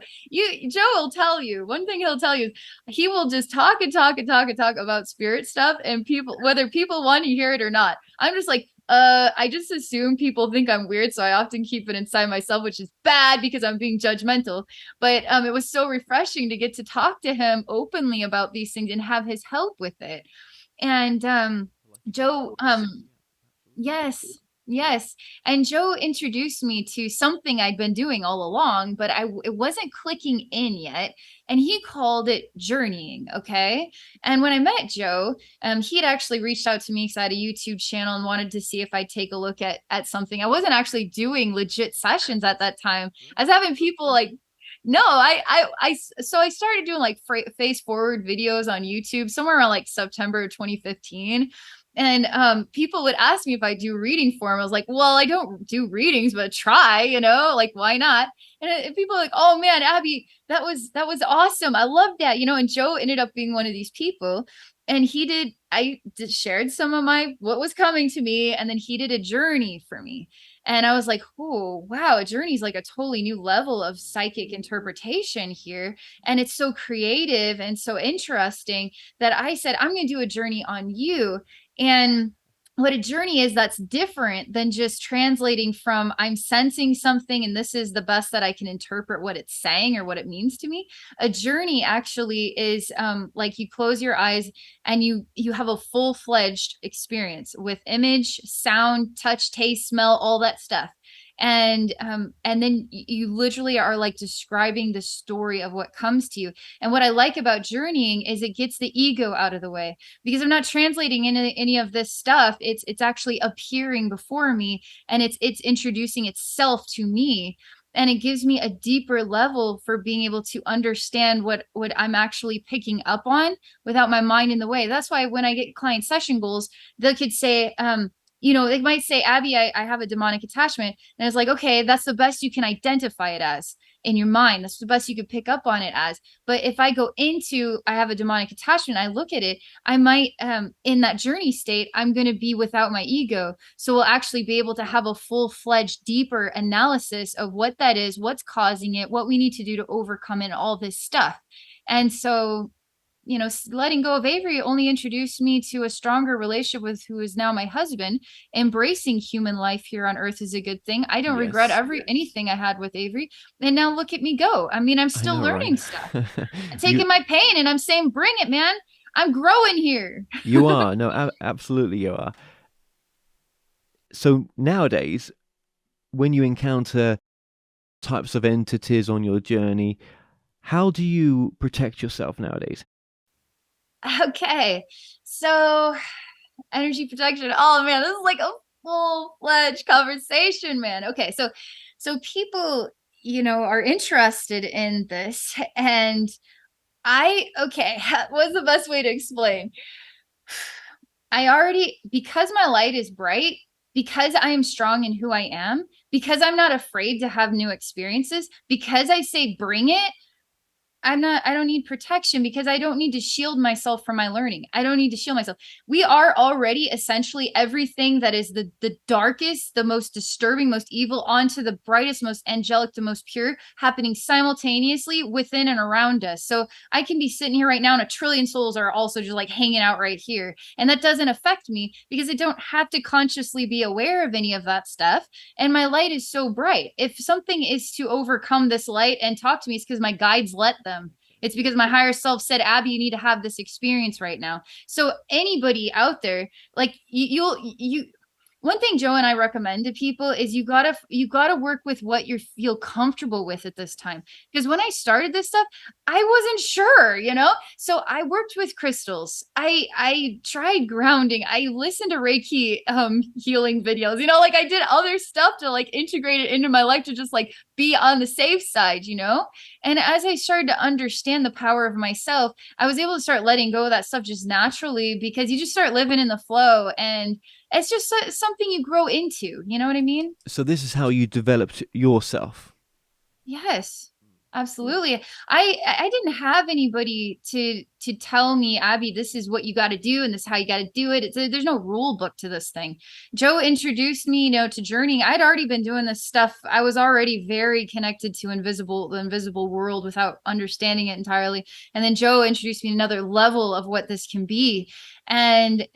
C: Joe will tell you, one thing he'll tell you, he will just talk and talk and talk and talk about spirit stuff, and people, whether people want to hear it or not. I'm just like, I just assume people think I'm weird, so I often keep it inside myself, which is bad because I'm being judgmental. But it was so refreshing to get to talk to him openly about these things and have his help with it. And Joe, Yes. Yes. And Joe introduced me to something I'd been doing all along, but it wasn't clicking in yet. And he called it journeying. Okay. And when I met Joe, he had actually reached out to me because I had a YouTube channel and wanted to see if I'd take a look at something. I wasn't actually doing legit sessions at that time. I was having people like, no, so I started doing like face forward videos on YouTube somewhere around like September 2015. And people would ask me if I do reading for them. I was like, well, I don't do readings, but try, like, why not? And people are like, oh man, Abby, that was awesome. I love that, and Joe ended up being one of these people. And I shared some of what was coming to me. And then he did a journey for me. And I was like, oh, wow, a journey is like a totally new level of psychic interpretation here. And it's so creative and so interesting that I said, I'm going to do a journey on you. And what a journey is, that's different than just translating from I'm sensing something and this is the best that I can interpret what it's saying or what it means to me. A journey actually is like you close your eyes and you have a full-fledged experience with image, sound, touch, taste, smell, all that stuff. And then you literally are like describing the story of what comes to you. And what I like about journeying is it gets the ego out of the way, because I'm not translating any of this stuff. It's actually appearing before me, and it's introducing itself to me, and it gives me a deeper level for being able to understand what I'm actually picking up on without my mind in the way. That's why when I get client session goals, they could say, they might say, Abby, I have a demonic attachment. And it's like, okay, that's the best you can identify it as in your mind. That's the best you could pick up on it as. But if I go into, I have a demonic attachment, I look at it, I might, in that journey state, I'm going to be without my ego. So we'll actually be able to have a full-fledged, deeper analysis of what that is, what's causing it, what we need to do to overcome it, all this stuff. And so letting go of Avery only introduced me to a stronger relationship with who is now my husband. Embracing human life here on earth is a good thing. I don't regret anything I had with Avery. And now look at me go. I mean, I'm still learning stuff. I'm taking my pain and I'm saying, bring it, man. I'm growing here.
A: You are. No, absolutely you are. So nowadays, when you encounter types of entities on your journey, how do you protect yourself nowadays?
C: Okay, so energy protection. Oh man, this is like a full-fledged conversation, man. Okay, so people, are interested in this, and what's the best way to explain? Because my light is bright, because I am strong in who I am, because I'm not afraid to have new experiences, because I say bring it, I don't need protection, because I don't need to shield myself from my learning. I don't need to shield myself. We are already essentially everything that is the darkest, the most disturbing, most evil, onto the brightest, most angelic, the most pure, happening simultaneously within and around us. So I can be sitting here right now and a trillion souls are also just like hanging out right here. And that doesn't affect me because I don't have to consciously be aware of any of that stuff. And my light is so bright. If something is to overcome this light and talk to me, it's because my guides let them. It's because my higher self said, Abby, you need to have this experience right now. So anybody out there, like one thing Joe and I recommend to people is you gotta work with what you feel comfortable with at this time. Because when I started this stuff, I wasn't sure, So I worked with crystals. I tried grounding. I listened to Reiki healing videos. Like I did other stuff to like integrate it into my life to just like be on the safe side, And as I started to understand the power of myself, I was able to start letting go of that stuff just naturally, because you just start living in the flow, and it's just something you grow into. You know what I mean?
A: So this is how you developed yourself.
C: Yes, absolutely. I didn't have anybody to tell me, Abby, this is what you got to do and this is how you got to do it. There's no rule book to this thing. Joe introduced me, to journeying. I'd already been doing this stuff. I was already very connected to the invisible world without understanding it entirely. And then Joe introduced me to another level of what this can be. And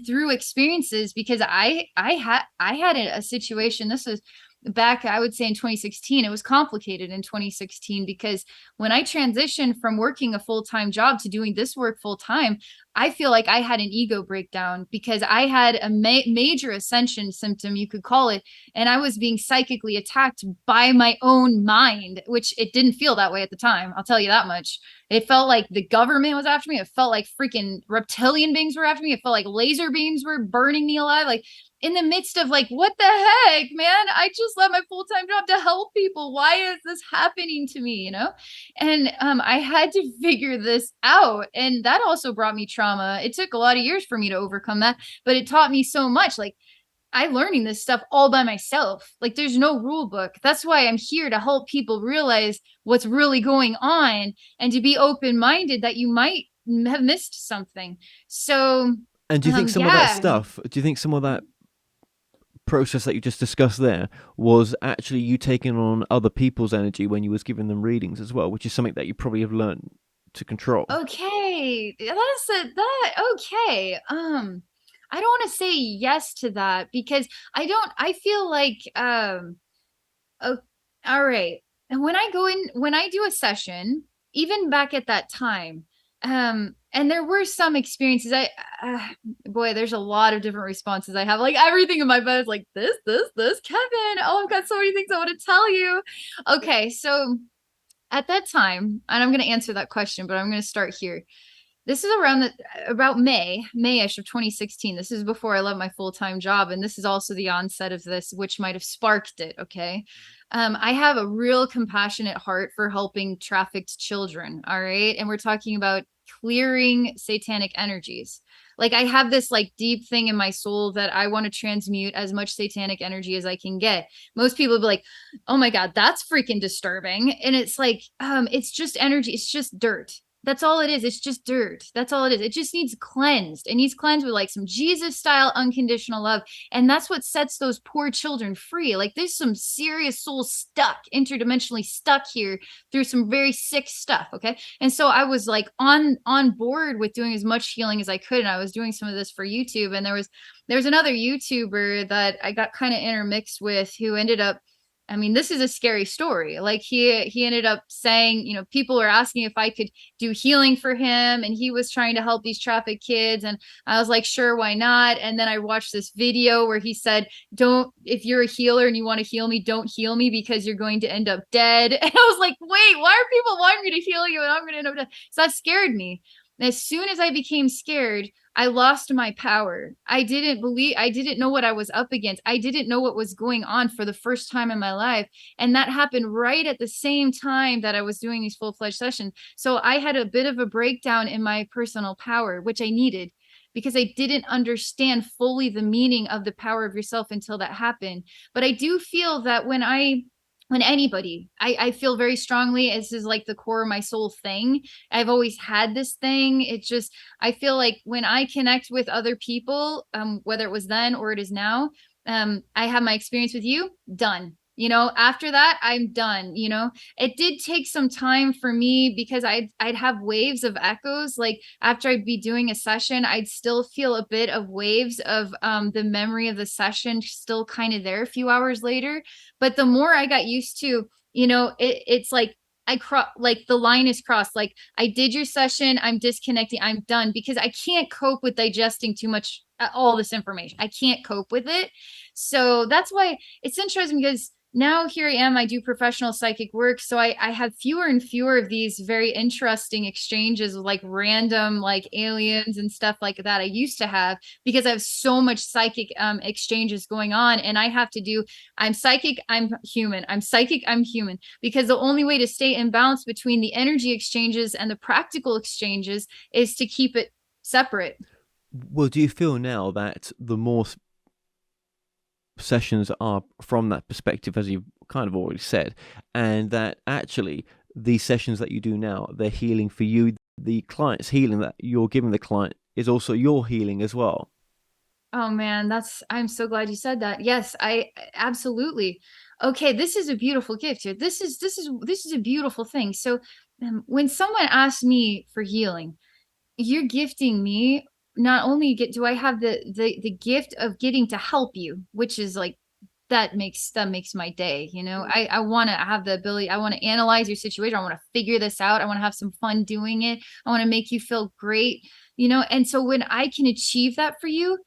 C: through experiences, because I had a situation. This was back, I would say in 2016, it was complicated in 2016 because when I transitioned from working a full-time job to doing this work full-time, I feel like I had an ego breakdown because I had a major ascension symptom, you could call it, and I was being psychically attacked by my own mind, which it didn't feel that way at the time. I'll tell you that much. It felt like the government was after me. It felt like freaking reptilian beings were after me. It felt like laser beams were burning me alive. Like in the midst of like, what the heck, man? I just left my full-time job to help people. Why is this happening to me? You know? And I had to figure this out. And that also brought me trauma. It took a lot of years for me to overcome that, but it taught me so much. Like I'm learning this stuff all by myself. Like there's no rule book. That's why I'm here to help people realize what's really going on and to be open-minded that you might have missed something. So,
A: and do you think some of that stuff, do you think some of that process that you just discussed there was actually you taking on other people's energy when you was giving them readings as well, which is something that you probably have learned to control?
C: Okay. Okay. I don't want to say yes to that because I feel like, oh, all right. And when I do a session, even back at that time, and there were some experiences, boy, there's a lot of different responses I have. Like everything in my bed is like this, Kevin. Oh, I've got so many things I want to tell you. Okay. So at that time, and I'm going to answer that question, but I'm going to start here. This is about May-ish of 2016. This is before I left my full-time job. And this is also the onset of this, which might have sparked it. Okay. I have a real compassionate heart for helping trafficked children. All right. And we're talking about clearing satanic energies. Like I have this like deep thing in my soul that I want to transmute as much satanic energy as I can get. Most people will be like, oh my God, that's freaking disturbing. And it's like, it's just energy. It's just dirt. That's all it is. It's just dirt. That's all it is. It just needs cleansed. It needs cleansed with like some Jesus style unconditional love. And that's what sets those poor children free. Like there's some serious souls stuck, interdimensionally stuck here through some very sick stuff. Okay. And so I was like on board with doing as much healing as I could. And I was doing some of this for YouTube. And there was another YouTuber that I got kind of intermixed with who ended up, I mean, this is a scary story. Like he ended up saying, you know, people were asking if I could do healing for him and he was trying to help these trafficked kids. And I was like, sure, why not? And then I watched this video where he said, if you're a healer and you want to heal me, don't heal me because you're going to end up dead. And I was like, wait, why are people wanting me to heal you and I'm going to end up dead? So that scared me. And as soon as I became scared, I lost my power. I didn't know what I was up against. I didn't know what was going on for the first time in my life. And that happened right at the same time that I was doing these full-fledged sessions. So I had a bit of a breakdown in my personal power, which I needed because I didn't understand fully the meaning of the power of yourself until that happened. But I do feel that when anybody, I feel very strongly, this is like the core of my soul thing. I've always had this thing. It's just, I feel like when I connect with other people, whether it was then or it is now, I have my experience with you, done. You know, after that, I'm done. You know, it did take some time for me because I'd have waves of echoes. Like after I'd be doing a session, I'd still feel a bit of waves of the memory of the session still kind of there a few hours later. But the more I got used to, you know, it's like like the line is crossed. Like I did your session, I'm disconnecting, I'm done because I can't cope with digesting too much, all this information. I can't cope with it. So that's why it's interesting because now here I am, I do professional psychic work. So I have fewer and fewer of these very interesting exchanges with like random like aliens and stuff like that I used to have because I have so much psychic exchanges going on. And I have to do, I'm psychic, I'm human. I'm psychic, I'm human. Because the only way to stay in balance between the energy exchanges and the practical exchanges is to keep it separate.
A: Well, do you feel now that the more sessions are from that perspective, as you've kind of already said, and that actually these sessions that you do now, they're healing for you, the client's healing that you're giving the client is also your healing as well?
C: Oh man, I'm so glad you said that. Yes, I absolutely. Okay, this is a beautiful gift here. This is a beautiful thing. So when someone asks me for healing, you're gifting me. Not only do I have the gift of getting to help you, which is like that makes my day. I want to have the ability, I want to analyze your situation, I want to figure this out, I want to have some fun doing it, I want to make you feel great. And so when I can achieve that for you,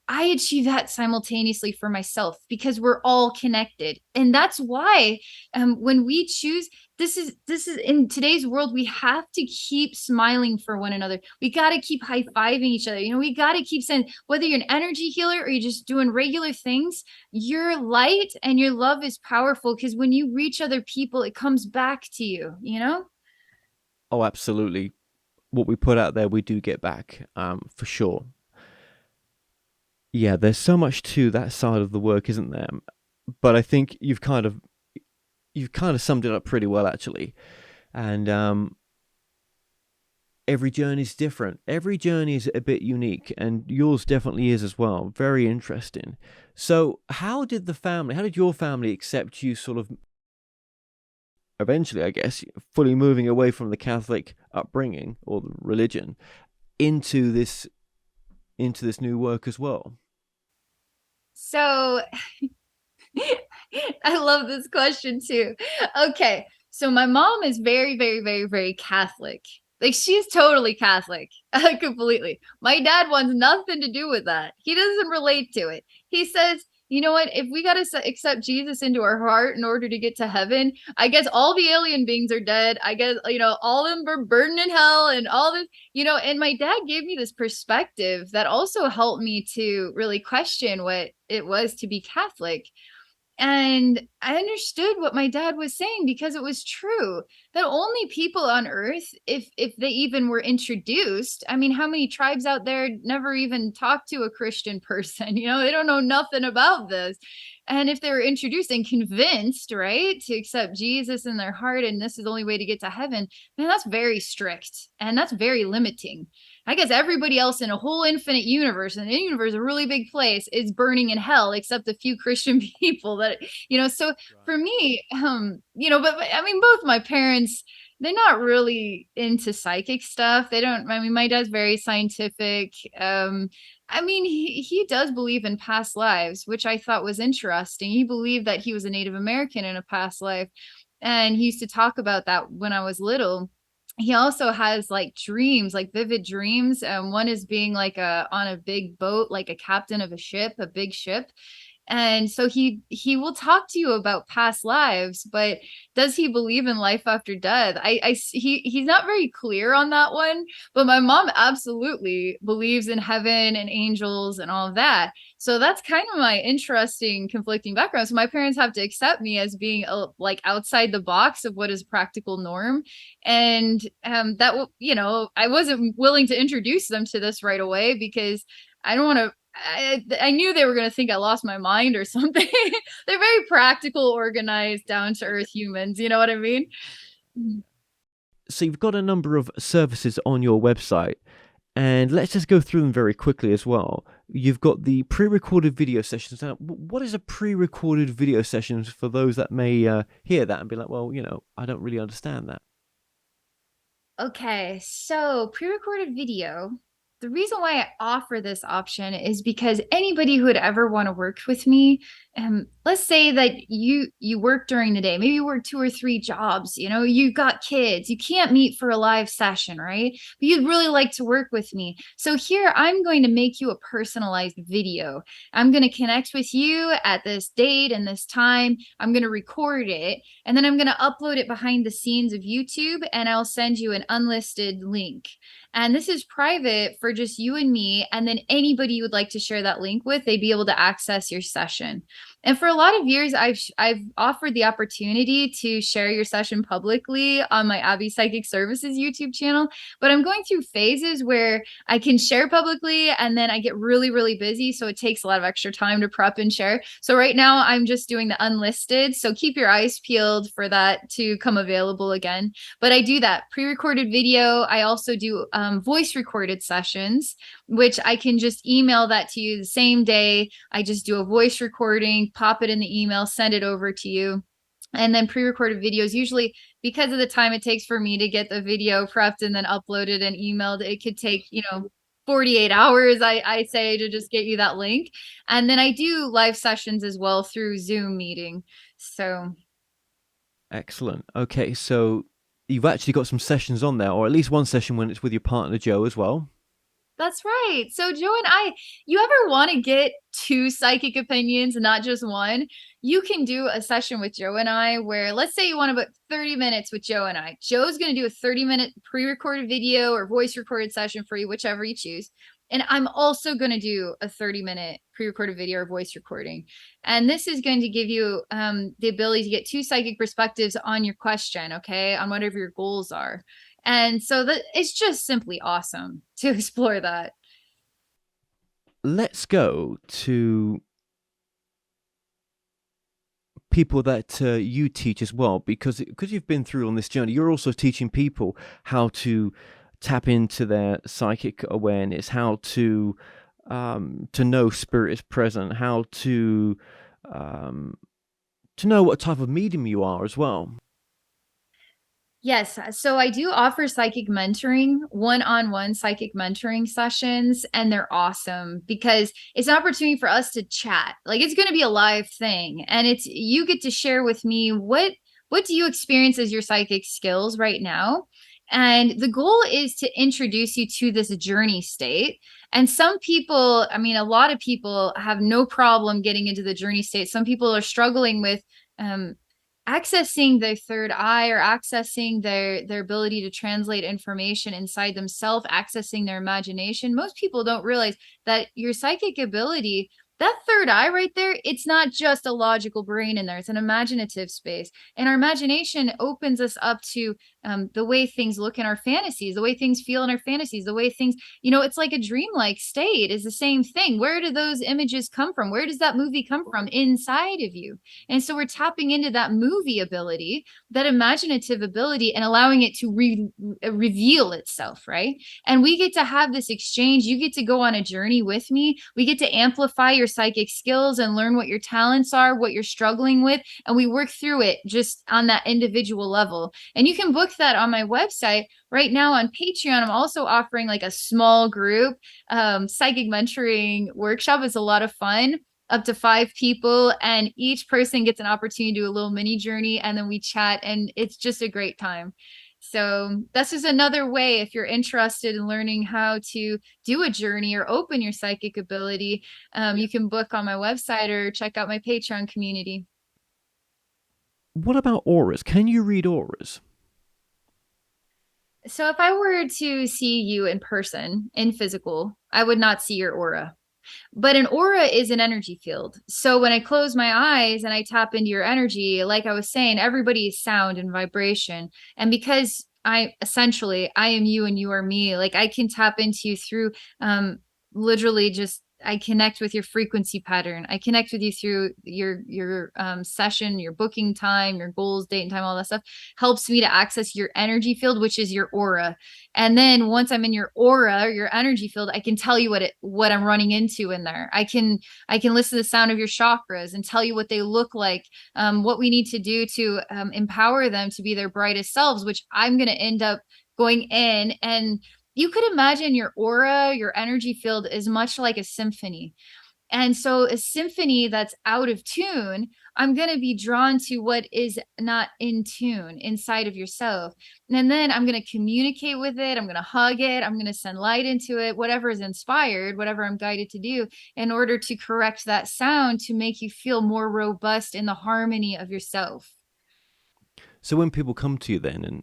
C: I achieve that simultaneously for myself, because we're all connected. And that's why when we choose, this is in today's world, we have to keep smiling for one another. We got to keep high-fiving each other. We got to keep saying, whether you're an energy healer or you're just doing regular things, your light and your love is powerful, because when you reach other people, it comes back to you.
A: Oh, absolutely. What we put out there, we do get back, for sure. Yeah, there's so much to that side of the work, isn't there? But I think you've kind of summed it up pretty well, actually. And every journey is different. Every journey is a bit unique, and yours definitely is as well. Very interesting. So how did your family accept you, sort of eventually, I guess, fully moving away from the Catholic upbringing or the religion into this new work as well?
C: So I love this question too. Okay. So my mom is very, very, very, very Catholic. Like, she's totally Catholic, completely. My dad wants nothing to do with that. He doesn't relate to it. He says, you know what? If we got to accept Jesus into our heart in order to get to heaven, I guess all the alien beings are dead. I guess, all of them are burning in hell and all this, and my dad gave me this perspective that also helped me to really question what it was to be Catholic. And I understood what my dad was saying, because it was true that only people on earth, if they even were introduced, I mean, how many tribes out there never even talked to a Christian person? They don't know nothing about this. And if they were introduced and convinced, right, to accept Jesus in their heart, and this is the only way to get to heaven, man, that's very strict and that's very limiting. I guess everybody else in a whole infinite universe, and the universe, a really big place, is burning in hell, except a few Christian people that, so for me, but I mean, both my parents, they're not really into psychic stuff. They don't, I mean, my dad's very scientific. I mean, he does believe in past lives, which I thought was interesting. He believed that he was a Native American in a past life. And he used to talk about that when I was little. He also has like dreams, like vivid dreams. One is being like on a big boat, like a captain of a ship, a big ship. And so he will talk to you about past lives, but does he believe in life after death? He's not very clear on that one, but my mom absolutely believes in heaven and angels and all of that. So that's kind of my interesting conflicting background. So my parents have to accept me as being like outside the box of what is practical norm. And that, I wasn't willing to introduce them to this right away, because I don't want to, I knew they were going to think I lost my mind or something. They're very practical, organized, down to earth humans. You know what I mean?
A: So you've got a number of services on your website, and let's just go through them very quickly as well. You've got the pre-recorded video sessions. Now, what is a pre-recorded video session for those that may hear that and be like, well, I don't really understand that?
C: Okay, so pre-recorded video. The reason why I offer this option is because anybody who would ever want to work with me, let's say that you work during the day, maybe you work 2 or 3 jobs, you've got kids, you can't meet for a live session, right? But you'd really like to work with me. So here I'm going to make you a personalized video. I'm going to connect with you at this date and this time. I'm going to record it, and then I'm going to upload it behind the scenes of YouTube, and I'll send you an unlisted link. And this is private for just you and me. And then anybody you would like to share that link with, they'd be able to access your session. And for a lot of years, I've offered the opportunity to share your session publicly on my Abbey Psychic Services YouTube channel. But I'm going through phases where I can share publicly, and then I get really, really busy. So it takes a lot of extra time to prep and share. So right now I'm just doing the unlisted. So keep your eyes peeled for that to come available again. But I do that pre-recorded video. I also do voice recorded sessions, which I can just email that to you the same day. I just do a voice recording, pop it in the email, send it over to you. And then pre-recorded videos, usually because of the time it takes for me to get the video prepped and then uploaded and emailed, it could take, 48 hours, I say, to just get you that link. And then I do live sessions as well through Zoom meeting. So
A: Excellent. Okay, so you've actually got some sessions on there, or at least one session when it's with your partner Joe as well.
C: that's right. So Joe and I, you ever want to get two psychic opinions, not just one? You can do a session with Joe and I where, let's say you want to book 30 minutes with Joe and I. Joe's going to do a 30-minute pre-recorded video or voice recorded session for you, whichever you choose. And I'm also going to do a 30-minute pre-recorded video or voice recording. And this is going to give you the ability to get two psychic perspectives on your question, okay, on whatever your goals are. And so that it's just simply awesome to explore that.
A: Let's go to people that you teach as well, because you've been through on this journey. You're also teaching people how to tap into their psychic awareness, how to know spirit is present, how to know what type of medium you are as well.
C: Yes. So I do offer psychic mentoring, one-on-one psychic mentoring sessions, and they're awesome because it's an opportunity for us to chat. Like, it's going to be a live thing, and it's, you get to share with me what do you experience as your psychic skills right now? And the goal is to introduce you to this journey state. And some people, I mean, a lot of people have no problem getting into the journey state. Some people are struggling with accessing their third eye, or accessing their ability to translate information inside themselves, accessing their imagination. Most people don't realize that your psychic ability, that third eye right there, it's not just a logical brain in there, it's an imaginative space. And our imagination opens us up to the way things look in our fantasies, the way things feel in our fantasies, the way things, it's like a dreamlike state is the same thing. Where do those images come from? Where does that movie come from? Inside of you. And so we're tapping into that movie ability, that imaginative ability, and allowing it to reveal itself, right? And we get to have this exchange. You get to go on a journey with me. We get to amplify your psychic skills and learn what your talents are, what you're struggling with, and we work through it just on that individual level. And you can book that on my website right now. On Patreon, I'm also offering like a small group psychic mentoring workshop. It's a lot of fun, up to 5 people, and each person gets an opportunity to do a little mini journey, and then we chat, and it's just a great time. So this is another way, if you're interested in learning how to do a journey or open your psychic ability, you can book on my website or check out my Patreon community.
A: What about auras? Can you read auras?
C: So if I were to see you in person, in physical, I would not see your aura. But an aura is an energy field. So when I close my eyes and I tap into your energy, like I was saying, everybody is sound and vibration. And because I am you and you are me, like I can tap into you through literally just, I connect with your frequency pattern. I connect with you through your session, your booking time, your goals, date and time, all that stuff helps me to access your energy field, which is your aura. And then once I'm in your aura, or your energy field, I can tell you what I'm running into in there. I can listen to the sound of your chakras and tell you what they look like, what we need to do to empower them to be their brightest selves, which I'm going to end up going in. And you could imagine your aura, your energy field is much like a symphony. And so a symphony that's out of tune, I'm going to be drawn to what is not in tune inside of yourself. And then I'm going to communicate with it. I'm going to hug it. I'm going to send light into it, whatever is inspired, whatever I'm guided to do, in order to correct that sound to make you feel more robust in the harmony of yourself.
A: So when people come to you then,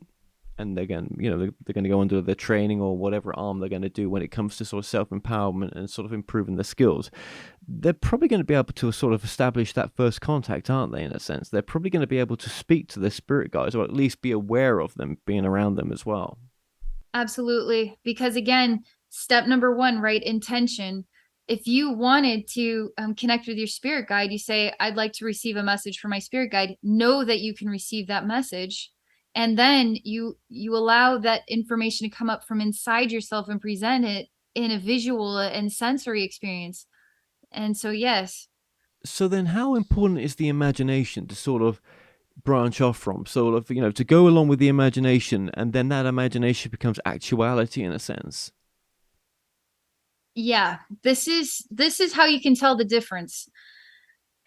A: and they're going, they're going to go under their training or whatever arm they're going to do when it comes to sort of self-empowerment and sort of improving their skills, they're probably going to be able to sort of establish that first contact, aren't they, in a sense? They're probably going to be able to speak to their spirit guides, or at least be aware of them being around them as well.
C: Absolutely. Because again, step number 1, right? Intention. If you wanted to connect with your spirit guide, you say, I'd like to receive a message from my spirit guide. Know that you can receive that message. And then you allow that information to come up from inside yourself and present it in a visual and sensory experience. And so, yes.
A: So then how important is the imagination to sort of branch off from, sort of, to go along with the imagination, and then that imagination becomes actuality in a sense?
C: Yeah, this is how you can tell the difference.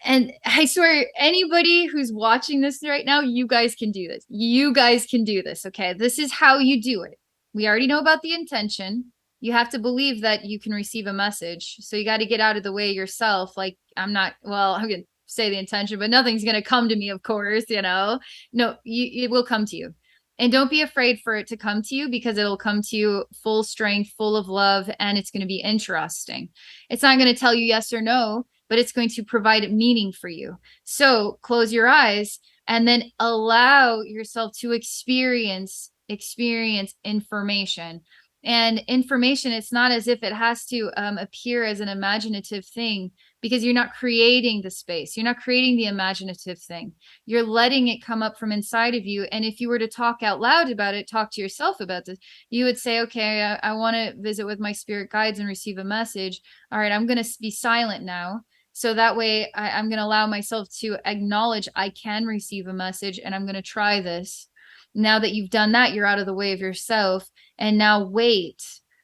C: And I swear, anybody who's watching this right now, you guys can do this. You guys can do this. Okay. This is how you do it. We already know about the intention. You have to believe that you can receive a message. So you got to get out of the way yourself. Like, I'm going to say the intention, but nothing's going to come to me, of course, No, it will come to you. And don't be afraid for it to come to you, because it'll come to you full strength, full of love, and it's going to be interesting. It's not going to tell you yes or no, but it's going to provide meaning for you. So close your eyes and then allow yourself to experience information. And information, it's not as if it has to appear as an imaginative thing, because you're not creating the space. You're not creating the imaginative thing. You're letting it come up from inside of you. And if you were to talk out loud about it, talk to yourself about this, you would say, okay, I want to visit with my spirit guides and receive a message. All right, I'm going to be silent now. So that way I'm going to allow myself to acknowledge I can receive a message, and I'm going to try this. Now that you've done that, you're out of the way of yourself. And now wait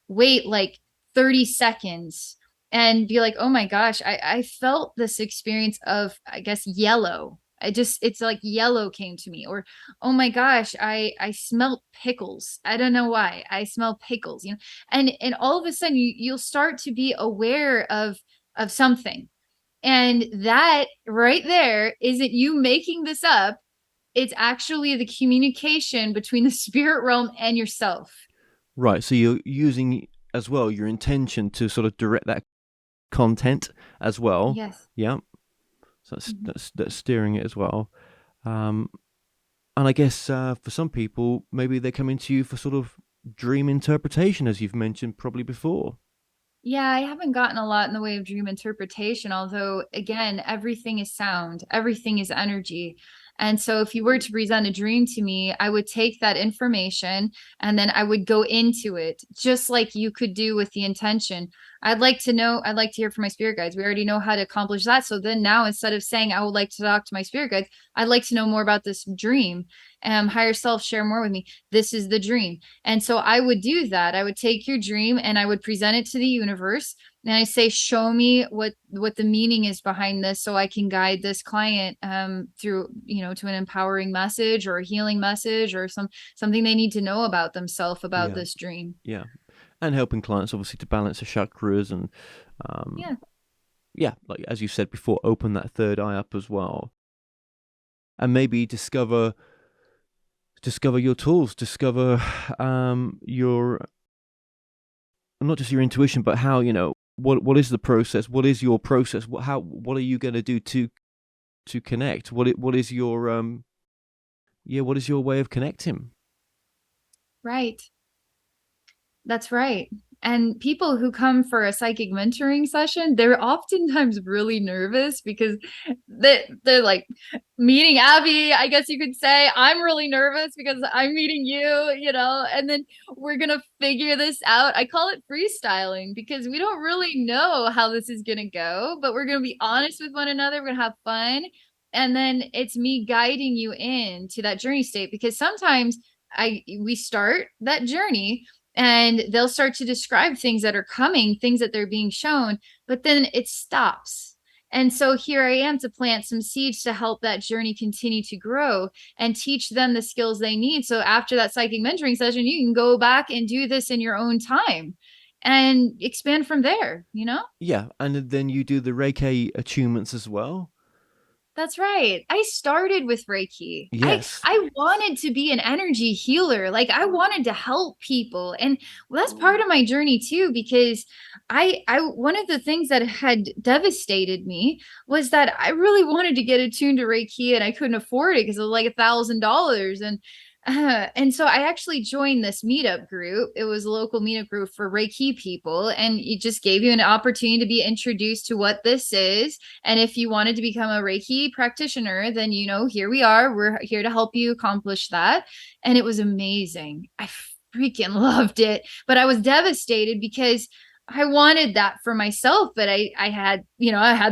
C: like 30 seconds and be like, oh my gosh, I felt this experience of, I guess, yellow. It's like yellow came to me. Or, oh my gosh, I smelled pickles. I don't know why. I smell pickles, and all of a sudden you'll start to be aware of something. And that right there isn't you making this up. It's actually the communication between the spirit realm and yourself.
A: Right. So you're using as well your intention to sort of direct that content as well.
C: Yes.
A: Yeah. So that's steering it as well. And I guess for some people, maybe they're coming to you for sort of dream interpretation, as you've mentioned probably before.
C: Yeah, I haven't gotten a lot in the way of dream interpretation, although, again, everything is sound, everything is energy. And so if you were to present a dream to me, I would take that information and then I would go into it, just like you could do with the intention. I'd like to hear from my spirit guides. We already know how to accomplish that. So then now, instead of saying I would like to talk to my spirit guides, I'd like to know more about this dream. Higher self, share more with me. This is the dream. And so I would do that. I would take your dream and I would present it to the universe. And I say, show me what the meaning is behind this, so I can guide this client through, to an empowering message or a healing message or something they need to know about themselves about this dream.
A: Yeah. And helping clients obviously to balance the chakras and like as you said before, open that third eye up as well. And maybe discover your tools, discover your, not just your intuition, but how, what is the process? What is your process? What are you going to do to connect? What is your what is your way of connecting?
C: Right. That's right. And people who come for a psychic mentoring session, they're oftentimes really nervous because they're like, meeting Abby, I guess you could say. I'm really nervous because I'm meeting you, and then we're going to figure this out. I call it freestyling because we don't really know how this is going to go, but we're going to be honest with one another. We're going to have fun. And then it's me guiding you into that journey state, because sometimes we start that journey and they'll start to describe things that are coming, things that they're being shown, but then it stops. And so here I am to plant some seeds to help that journey continue to grow and teach them the skills they need. So after that psychic mentoring session, you can go back and do this in your own time and expand from there,
A: Yeah. And then you do the Reiki attunements as well.
C: That's right. I started with Reiki.
A: Yes.
C: I wanted to be an energy healer. Like, I wanted to help people. And that's part of my journey too, because I one of the things that had devastated me was that I really wanted to get attuned to Reiki and I couldn't afford it because it was like $1,000. And so I actually joined this meetup group. It was a local meetup group for Reiki people, and it just gave you an opportunity to be introduced to what this is. And if you wanted to become a Reiki practitioner, then, here we are. We're here to help you accomplish that. And it was amazing. I freaking loved it, but I was devastated because I wanted that for myself, but I had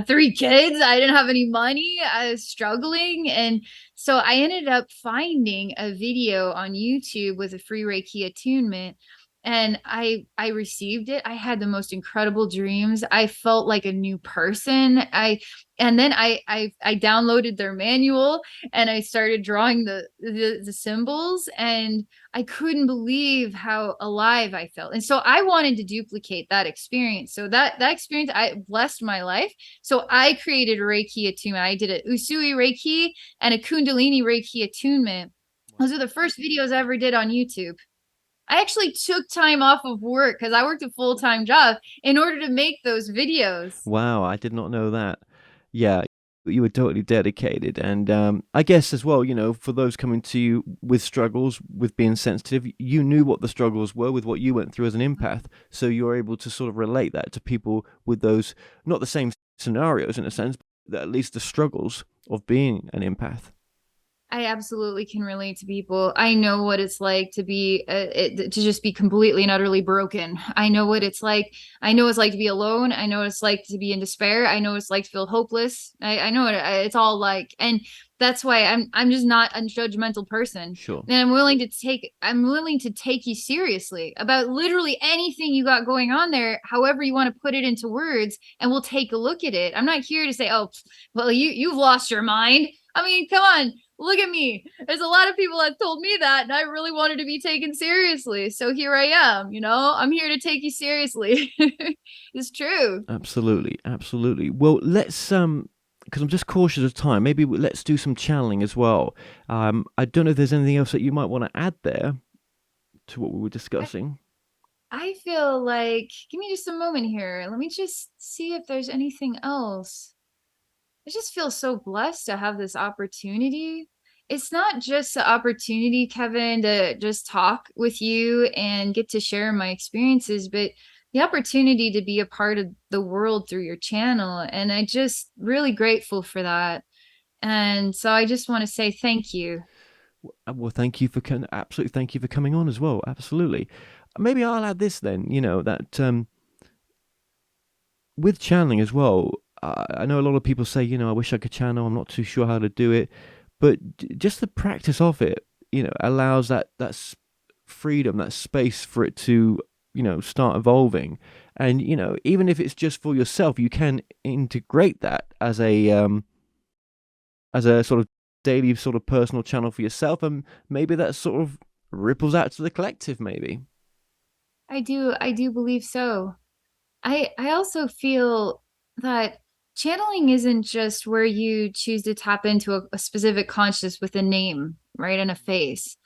C: 3 kids. I didn't have any money. I was struggling. And so I ended up finding a video on YouTube with a free Reiki attunement. and I received it. I had the most incredible dreams. I felt like a new person. I downloaded their manual and I started drawing the symbols, and I couldn't believe how alive I felt. And so I wanted to duplicate that experience. So that experience, I blessed my life. So I created a Reiki attunement. I did a Usui Reiki and a Kundalini Reiki attunement. Those are the first videos I ever did on YouTube. I actually took time off of work because I worked a full-time job in order to make those videos.
A: Wow, I did not know that. Yeah, you were totally dedicated. And I guess as well, for those coming to you with struggles with being sensitive, you knew what the struggles were with what you went through as an empath. So you're able to sort of relate that to people with those, not the same scenarios in a sense, but at least the struggles of being an empath.
C: I absolutely can relate to people. I know what it's like to be to just be completely and utterly broken. I know what it's like. I know what it's like to be alone. I know what it's like to be in despair. I know what it's like to feel hopeless. I know what it's all like, and that's why I'm just not a judgmental person.
A: Sure.
C: And I'm willing to take you seriously about literally anything you got going on there, however you want to put it into words, and we'll take a look at it. I'm not here to say, oh, well, you've lost your mind. I mean, come on, look at me. There's a lot of people that told me that, and I really wanted to be taken seriously. So here I am, I'm here to take you seriously. It's true.
A: Absolutely, absolutely. Well, let's because I'm just cautious of time. Maybe let's do some channeling as well. I don't know if there's anything else that you might want to add there to what we were discussing.
C: I feel like, give me just a moment here. Let me just see if there's anything else. I just feel so blessed to have this opportunity. It's not just the opportunity, Kevin, to just talk with you and get to share my experiences, but the opportunity to be a part of the world through your channel. And I just really grateful for that. And so I just want to say thank you.
A: Well, thank you for absolutely thank you for coming on as well. Absolutely. Maybe I'll add this then. That with channeling as well. I know a lot of people say, I wish I could channel. I'm not too sure how to do it, but just the practice of it, allows that freedom, that space for it to, start evolving. And even if it's just for yourself, you can integrate that as a sort of daily sort of personal channel for yourself, and maybe that sort of ripples out to the collective. Maybe
C: I do believe so. I also feel that channeling isn't just where you choose to tap into a specific conscious with a name, right, and a face.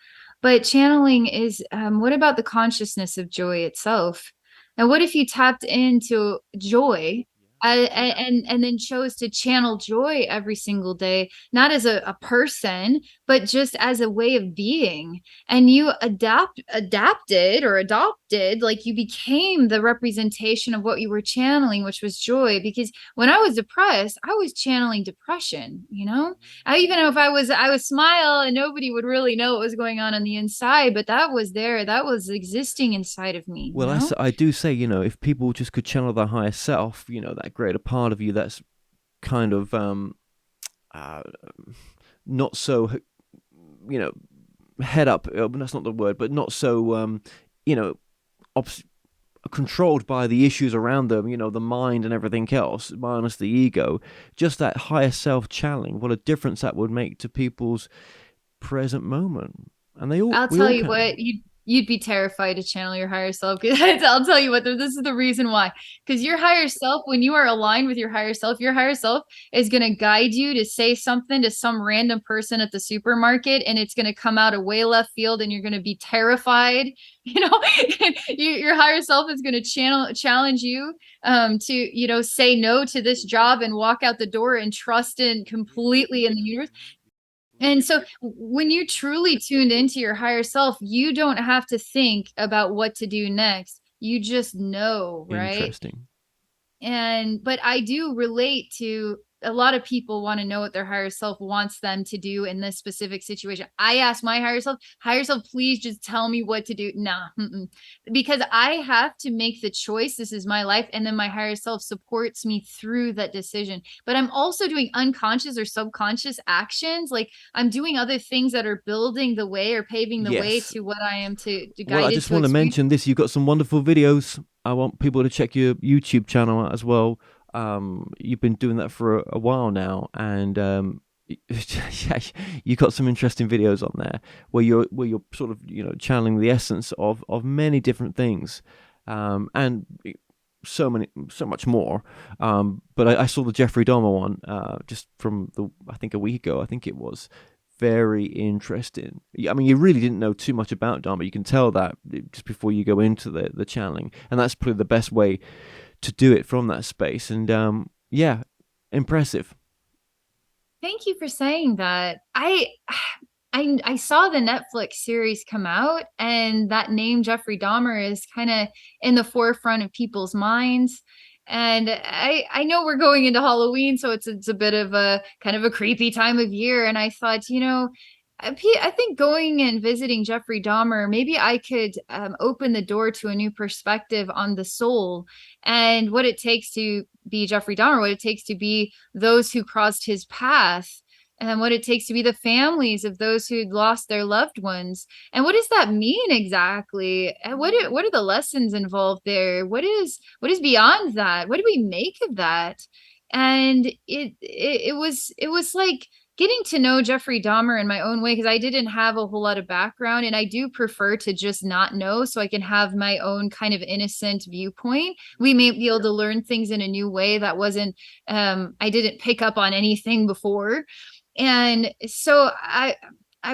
C: But channeling is, what about the consciousness of joy itself? And what if you tapped into joy and then chose to channel joy every single day, not as a person, but just as a way of being? And you adapted or adopted, like you became the representation of what you were channeling, which was joy. Because when I was depressed, I was channeling depression. I even know if I was smile and nobody would really know what was going on the inside, but that was there, that was existing inside of me.
A: Well, I do say, if people just could channel their higher self, that greater part of you that's kind of not so, head up, that's not the word, but not so, controlled by the issues around them, the mind and everything else, minus the ego. Just that higher self channeling, what a difference that would make to people's present moment. And
C: I'll tell you what, you'd be terrified to channel your higher self. I'll tell you what, this is the reason why. Because your higher self, when you are aligned with your higher self is going to guide you to say something to some random person at the supermarket, and it's going to come out of way left field, and you're going to be terrified. Your higher self is going to challenge you to, say no to this job and walk out the door and trust in completely in the universe. And so when you truly tuned into your higher self, you don't have to think about what to do next. You just know, right?
A: Interesting.
C: But I do relate to a lot of people want to know what their higher self wants them to do in this specific situation. I ask my higher self, please just tell me what to do. Nah, because I have to make the choice. This is my life. And then my higher self supports me through that decision. But I'm also doing unconscious or subconscious actions. Like I'm doing other things that are building the way or paving the way
A: Yes.
C: to what I am to guide
A: Well, I
C: it
A: just
C: to
A: want to
C: experience.
A: mention this. You've got some wonderful videos. I want people to check your YouTube channel out as well. You've been doing that for a while now, and yeah, you got some interesting videos on there where you're sort of channeling the essence of many different things, and so much more. But I saw the Jeffrey Dahmer one just from I think a week ago. I think it was very interesting. I mean, you really didn't know too much about Dahmer. You can tell that just before you go into the channeling, and that's probably the best way to do it from that space. And yeah, impressive.
C: Thank you for saying that. I saw the Netflix series come out, and that name Jeffrey Dahmer is kind of in the forefront of people's minds. And I know we're going into Halloween, so it's a bit of a kind of a creepy time of year. And I thought, I think going and visiting Jeffrey Dahmer, maybe I could open the door to a new perspective on the soul and what it takes to be Jeffrey Dahmer, what it takes to be those who crossed his path, and what it takes to be the families of those who'd lost their loved ones. And what does that mean exactly? And what are the lessons involved there? What is beyond that? What do we make of that? And it was like getting to know Jeffrey Dahmer in my own way, because I didn't have a whole lot of background, and I do prefer to just not know so I can have my own kind of innocent viewpoint. We may be able to learn things in a new way that wasn't I didn't pick up on anything before. And so I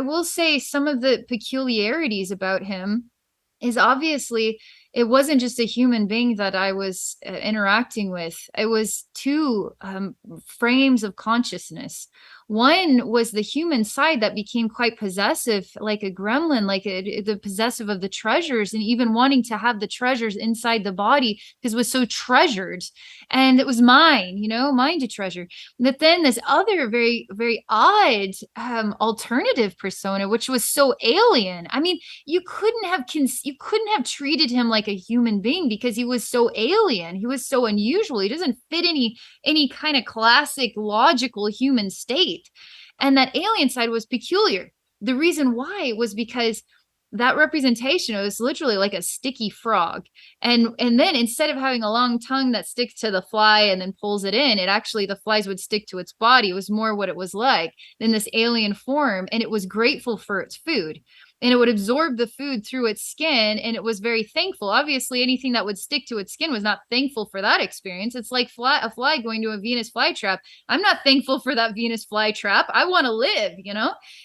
C: will say some of the peculiarities about him is obviously it wasn't just a human being that I was interacting with. It was two frames of consciousness. One was the human side that became quite possessive, like a gremlin, like the possessive of the treasures, and even wanting to have the treasures inside the body because it was so treasured. And it was mine, mine to treasure. But then this other very, very odd alternative persona, which was so alien. I mean, you couldn't have treated him like a human being because he was so alien. He was so unusual. He doesn't fit any kind of classic logical human state. And that alien side was peculiar. The reason why was because that representation was literally like a sticky frog. And then instead of having a long tongue that sticks to the fly and then pulls it in, it actually, the flies would stick to its body. It was more what it was like in this alien form. And it was grateful for its food. And it would absorb the food through its skin, and it was very thankful. Obviously, anything that would stick to its skin was not thankful for that experience. It's like a fly going to a Venus flytrap. I'm not thankful for that Venus flytrap. I want to live,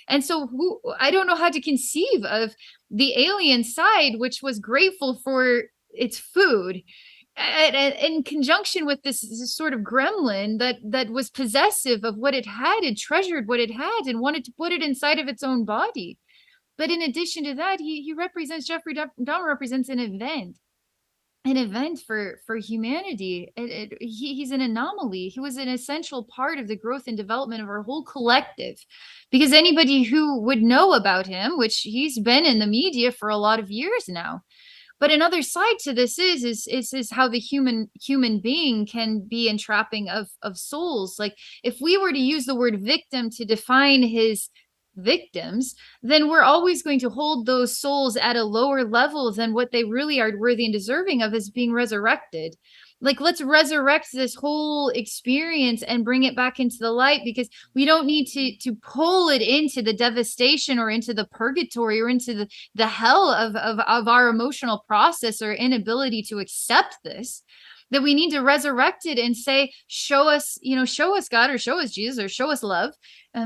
C: And so I don't know how to conceive of the alien side, which was grateful for its food, in conjunction with this sort of gremlin that was possessive of what it had and treasured what it had and wanted to put it inside of its own body. But in addition to that, he represents Jeffrey Dahmer represents an event for humanity. He's an anomaly. He was an essential part of the growth and development of our whole collective, because anybody who would know about him, which he's been in the media for a lot of years now. But another side to this is how the human being can be entrapping of souls. Like if we were to use the word victim to define his victims, then we're always going to hold those souls at a lower level than what they really are worthy and deserving of, as being resurrected. Like, let's resurrect this whole experience and bring it back into the light, because we don't need to pull it into the devastation or into the purgatory or into the hell of our emotional process or inability to accept this. That we need to resurrect it and say, show us God, or show us Jesus, or show us love.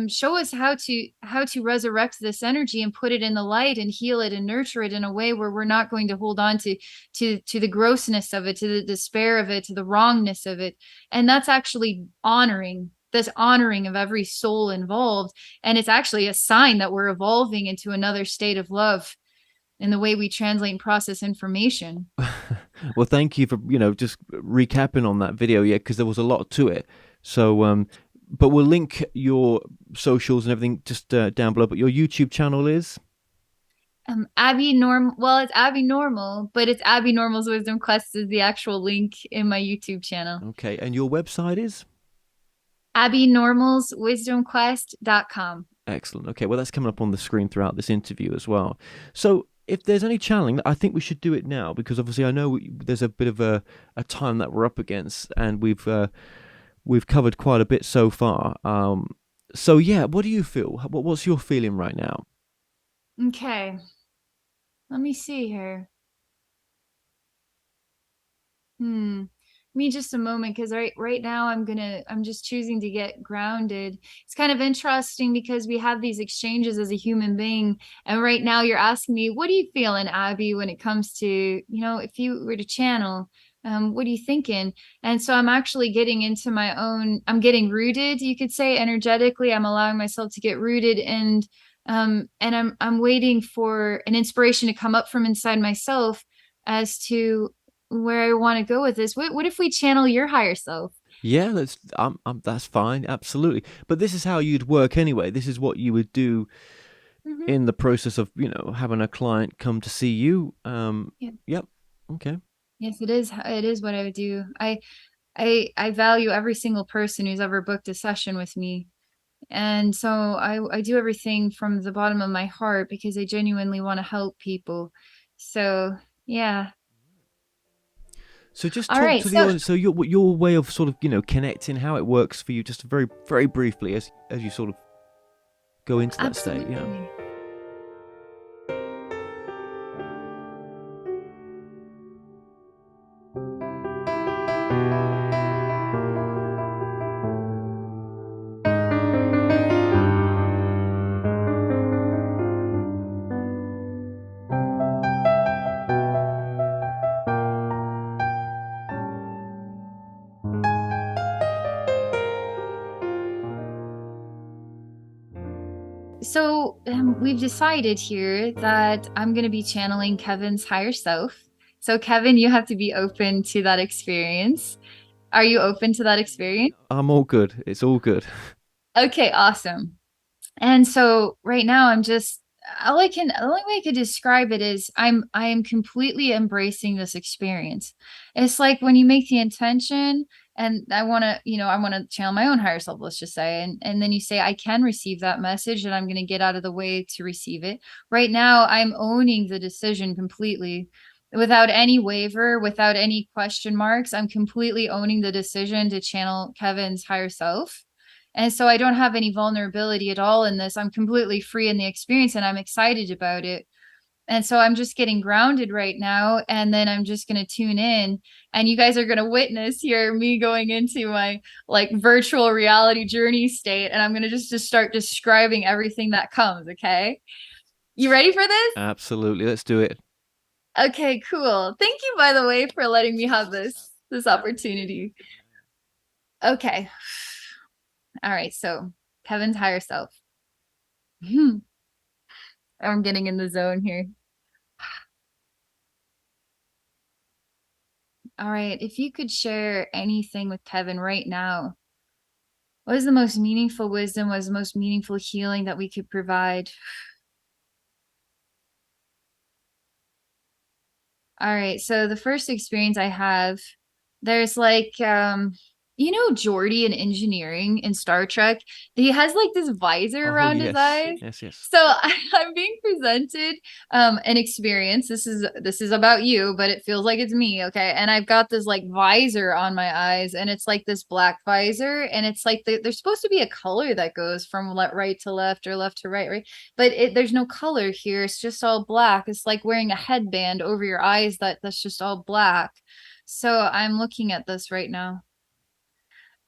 C: Show us how to resurrect this energy and put it in the light and heal it and nurture it in a way where we're not going to hold on to the grossness of it, to the despair of it, to the wrongness of it. And that's actually honoring of every soul involved. And it's actually a sign that we're evolving into another state of love in the way we translate and process information.
A: Well, thank you for just recapping on that video, yeah, because there was a lot to it. So but we'll link your socials and everything just down below. But your YouTube channel is?
C: Abbey Normal. Well, it's Abbey Normal, but it's Abbey Normal's Wisdom Quest is the actual link in my YouTube channel.
A: Okay, and your website is?
C: AbbeyNormalsWisdomQuest.com.
A: Excellent. Okay, well, that's coming up on the screen throughout this interview as well. So if there's any channeling, I think we should do it now, because obviously I know there's a bit of a time that we're up against, and we've covered quite a bit so far. So yeah, what do you feel? What's your feeling right now?
C: Okay. Let me see here. Give me just a moment, because right now I'm just choosing to get grounded. It's kind of interesting because we have these exchanges as a human being, and right now you're asking me, what are you feeling, Abby, when it comes to, if you were to channel, what are you thinking? And so I'm actually getting into I'm getting rooted, you could say, energetically. I'm allowing myself to get rooted, and I'm waiting for an inspiration to come up from inside myself as to where I want to go with this. What if we channel your higher self?
A: Yeah, that's fine, absolutely. But this is how you'd work anyway. This is what you would do in the process of, having a client come to see you.
C: Yeah.
A: Yep. Okay.
C: Yes, it is. It is what I would do. I value every single person who's ever booked a session with me. And so I do everything from the bottom of my heart because I genuinely want to help people. So, yeah.
A: So just
C: All
A: talk
C: right.
A: to the
C: So,
A: audience. So your way of sort of connecting, how it works for you, just very very briefly as you sort of go into that state. Yeah.
C: absolutely. So we've decided here that I'm going to be channeling Kevin's higher self. So Kevin, you have to be open to that experience. Are you open to that experience?
A: I'm all good. It's all good.
C: Okay, awesome. And so right now I'm just the only way I could describe it is I am completely embracing this experience. It's like when you make the intention, and I want to, I want to channel my own higher self, let's just say, and then you say I can receive that message and I'm going to get out of the way to receive it. Right now I'm owning the decision completely, without any waver, without any question marks. I'm completely owning the decision to channel Kevin's higher self. And so I don't have any vulnerability at all in this. I'm completely free in the experience and I'm excited about it. And so I'm just getting grounded right now. And then I'm just going to tune in, and you guys are going to witness here me going into my like virtual reality journey state. And I'm going to just start describing everything that comes. Okay. You ready for this?
A: Absolutely. Let's do it.
C: Okay, cool. Thank you, by the way, for letting me have this opportunity. Okay. All right. So Kevin's higher self. I'm getting in the zone here. All right. If you could share anything with Kevin right now, what is the most meaningful wisdom? What is the most meaningful healing that we could provide? All right. So the first experience I have, there's like, Geordi in engineering in Star Trek, he has like this visor
A: Oh
C: around his
A: yes,
C: eyes.
A: yes.
C: So I'm being presented an experience. This is about you, but it feels like it's me, okay? And I've got this like visor on my eyes, and it's like this black visor, and it's like there's supposed to be a color that goes from right to left or left to right, right? But there's no color here. It's just all black. It's like wearing a headband over your eyes that's just all black. So I'm looking at this right now.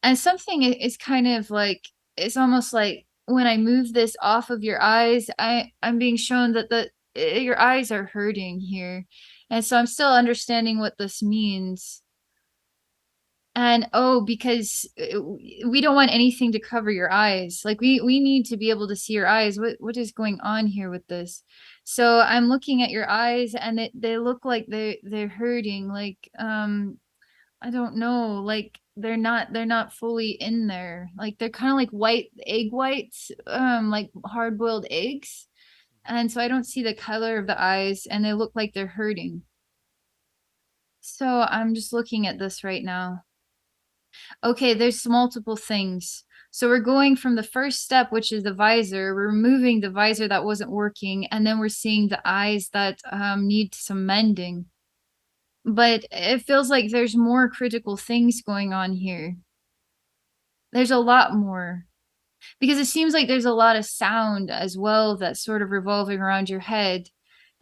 C: And something is kind of like, it's almost like when I move this off of your eyes, I'm being shown that your eyes are hurting here. And so I'm still understanding what this means. And because we don't want anything to cover your eyes. Like we need to be able to see your eyes. What is going on here with this? So I'm looking at your eyes, and they look like they're hurting. Like I don't know, like they're not fully in there. Like they're kind of like white egg whites, like hard boiled eggs. And so I don't see the color of the eyes, and they look like they're hurting. So I'm just looking at this right now. Okay, there's multiple things. So we're going from the first step, which is the visor. We're removing the visor that wasn't working, and then we're seeing the eyes that need some mending. But it feels like there's more critical things going on here. There's a lot more. Because it seems like there's a lot of sound as well that's sort of revolving around your head.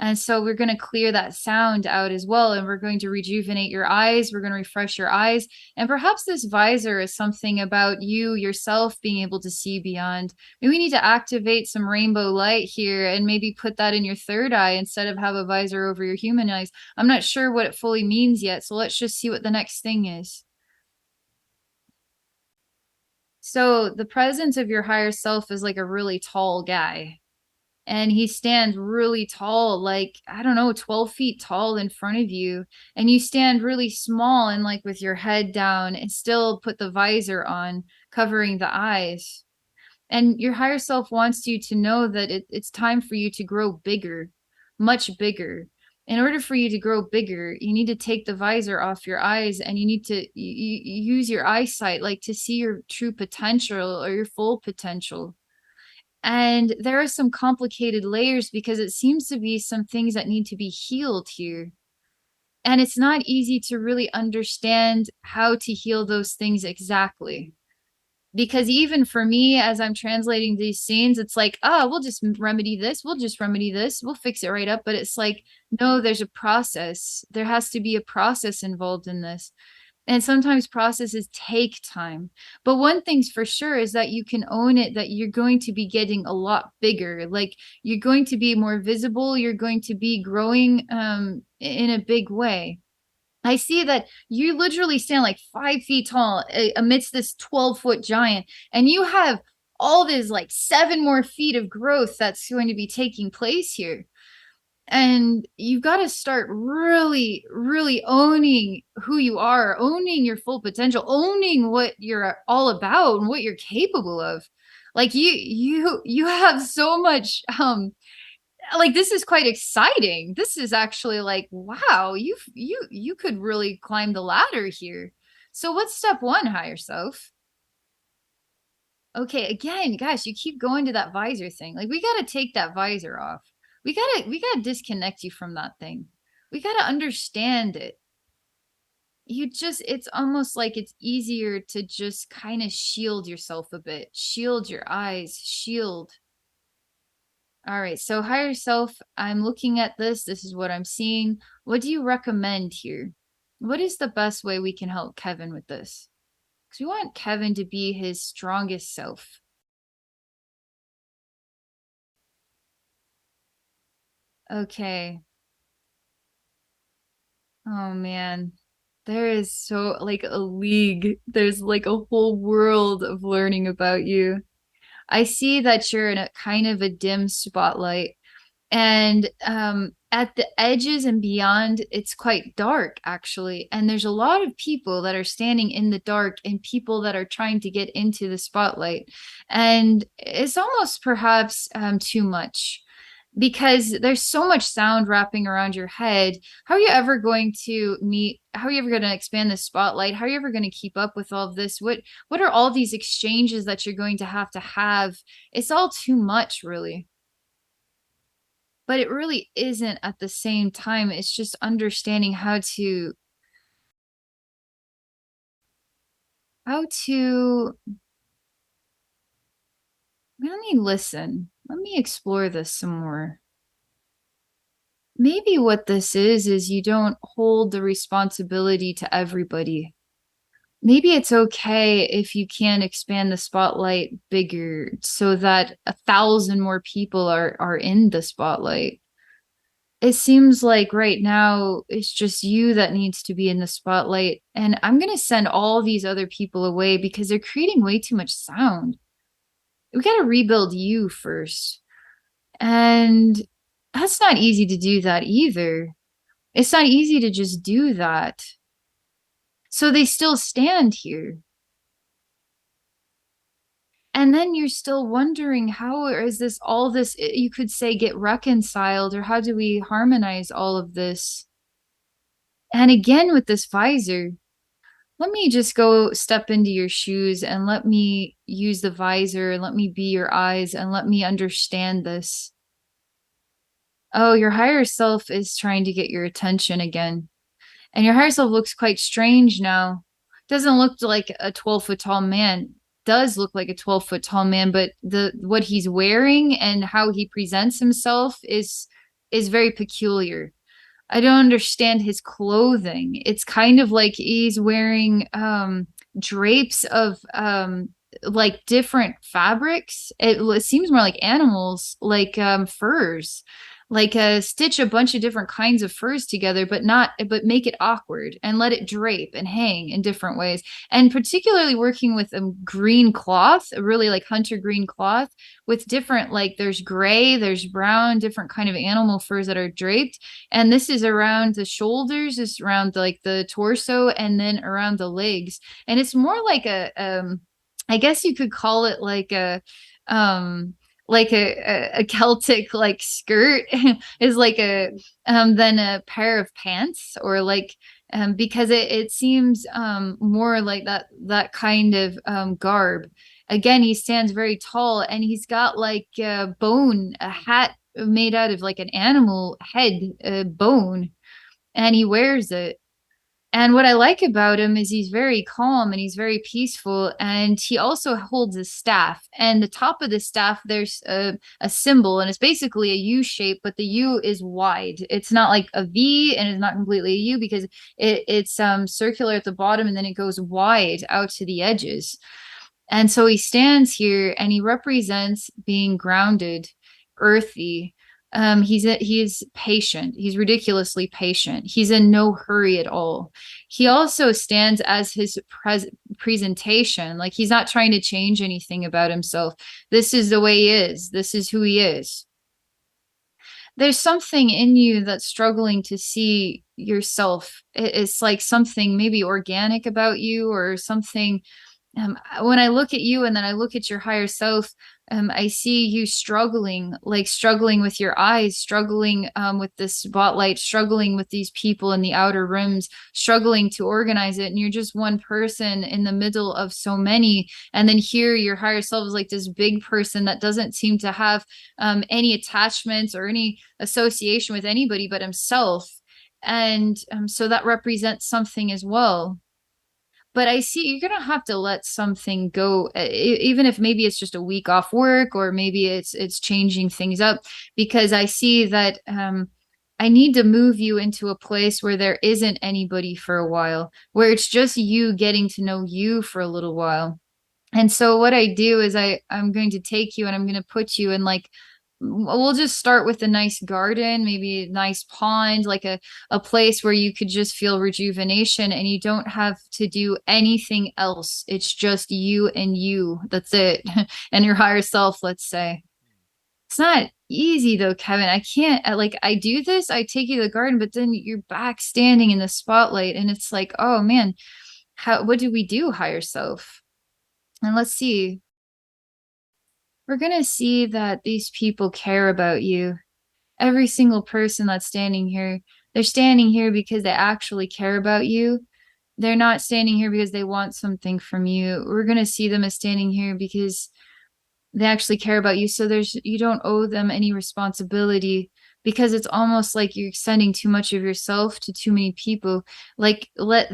C: And so we're going to clear that sound out as well. And we're going to rejuvenate your eyes. We're going to refresh your eyes. And perhaps this visor is something about you yourself being able to see beyond. Maybe we need to activate some rainbow light here and maybe put that in your third eye instead of have a visor over your human eyes. I'm not sure what it fully means yet. So let's just see what the next thing is. So the presence of your higher self is like a really tall guy. And he stands really tall, like, I don't know, 12 feet tall in front of you. And you stand really small and like with your head down and still put the visor on, covering the eyes. And your higher self wants you to know that it's time for you to grow bigger, much bigger. In order for you to grow bigger, you need to take the visor off your eyes, and you need to use your eyesight, like to see your true potential or your full potential. And there are some complicated layers because it seems to be some things that need to be healed here. And it's not easy to really understand how to heal those things exactly. Because even for me, as I'm translating these scenes, it's like, oh, we'll just remedy this. We'll just remedy this. We'll fix it right up. But it's like, no, there's a process. There has to be a process involved in this. And sometimes processes take time. But one thing's for sure is that you can own it, that you're going to be getting a lot bigger. Like you're going to be more visible. You're going to be growing in a big way. I see that you literally stand like 5 feet tall amidst this 12-foot giant, and you have all this like 7 more feet of growth that's going to be taking place here. And you've got to start really, really owning who you are, owning your full potential, owning what you're all about and what you're capable of. Like you have so much like this is quite exciting. This is actually like, wow, you could really climb the ladder here. So what's step one, higher self? Okay, again, guys, you keep going to that visor thing. Like we got to take that visor off. We got to disconnect you from that thing. We got to understand it. It's almost like it's easier to just kind of shield yourself a bit. Shield your eyes, shield. All right, so higher self, I'm looking at this. This is what I'm seeing. What do you recommend here? What is the best way we can help Kevin with this? Because we want Kevin to be his strongest self. Okay. Oh man. There is so like a league. There's like a whole world of learning about you. I see that you're in a kind of a dim spotlight. And at the edges and beyond, it's quite dark, actually. And there's a lot of people that are standing in the dark and people that are trying to get into the spotlight. And it's almost perhaps too much because there's so much sound wrapping around your head. How are you ever going to meet? How are you ever going to expand the spotlight? How are you ever going to keep up with all of this? What are all these exchanges that you're going to have? It's all too much, really. But it really isn't at the same time. It's just understanding how to let me listen. Let me explore this some more. Maybe what this is you don't hold the responsibility to everybody. Maybe it's okay if you can expand the spotlight bigger so that 1,000 more people are in the spotlight. It seems like right now it's just you that needs to be in the spotlight. And I'm going to send all these other people away because they're creating way too much sound. We got to rebuild you first. And that's not easy to do that either. It's not easy to just do that. So they still stand here. And then you're still wondering, how is this, all this, you could say, get reconciled, or how do we harmonize all of this? And again, with this visor, let me just go step into your shoes and let me use the visor and let me be your eyes and let me understand this. Oh, your higher self is trying to get your attention again. And your higher self looks quite strange now. Doesn't look like a 12-foot tall man. Does look like a 12-foot tall man, but the what he's wearing and how he presents himself is very peculiar. I don't understand his clothing. It's kind of like he's wearing drapes of like different fabrics. It seems more like animals, like furs, like stitch a bunch of different kinds of furs together, but make it awkward and let it drape and hang in different ways. And particularly working with green cloth, really like hunter green cloth, with different, like there's gray, there's brown, different kind of animal furs that are draped. And this is around the shoulders, it's around like the torso, and then around the legs. And it's more like a I guess you could call it um like a Celtic like skirt is like a than a pair of pants, or like because it seems more like that kind of garb. Again, he stands very tall, and he's got like a hat made out of like an animal head bone, and he wears it. And what I like about him is he's very calm and he's very peaceful. And he also holds a staff. And the top of the staff, there's a symbol, and it's basically a U shape, but the U is wide. It's not like a V, and it's not completely a U, because it's circular at the bottom, and then it goes wide out to the edges. And so he stands here and he represents being grounded, earthy. He's patient. He's ridiculously patient. He's in no hurry at all. He also stands as his presentation. Like, he's not trying to change anything about himself. This is the way he is. This is who he is. There's something in you that's struggling to see yourself. It's like something maybe organic about you, or something. When I look at you and then I look at your higher self, I see you struggling, like struggling with your eyes, struggling with the spotlight, struggling with these people in the outer rooms, struggling to organize it. And you're just one person in the middle of so many. And then here, your higher self is like this big person that doesn't seem to have any attachments or any association with anybody but himself. And so that represents something as well. But I see you're gonna have to let something go, even if maybe it's just a week off work, or maybe it's changing things up, because I see that I need to move you into a place where there isn't anybody for a while, where it's just you getting to know you for a little while. And so what I do is I'm going to take you and I'm going to put you in, like, we'll just start with a nice garden, maybe a nice pond, like a place where you could just feel rejuvenation, and you don't have to do anything else. It's just you and you. That's it. And your higher self, let's say. It's not easy though, Kevin. I can't, like, I do this, I take you to the garden, but then you're back standing in the spotlight, and it's like, oh man, what do we do, higher self? And let's see. We're going to see that these people care about you. Every single person that's standing here, they're standing here because they actually care about you. They're not standing here because they want something from you. We're going to see them as standing here because they actually care about you. So you don't owe them any responsibility, because it's almost like you're extending too much of yourself to too many people. Like, let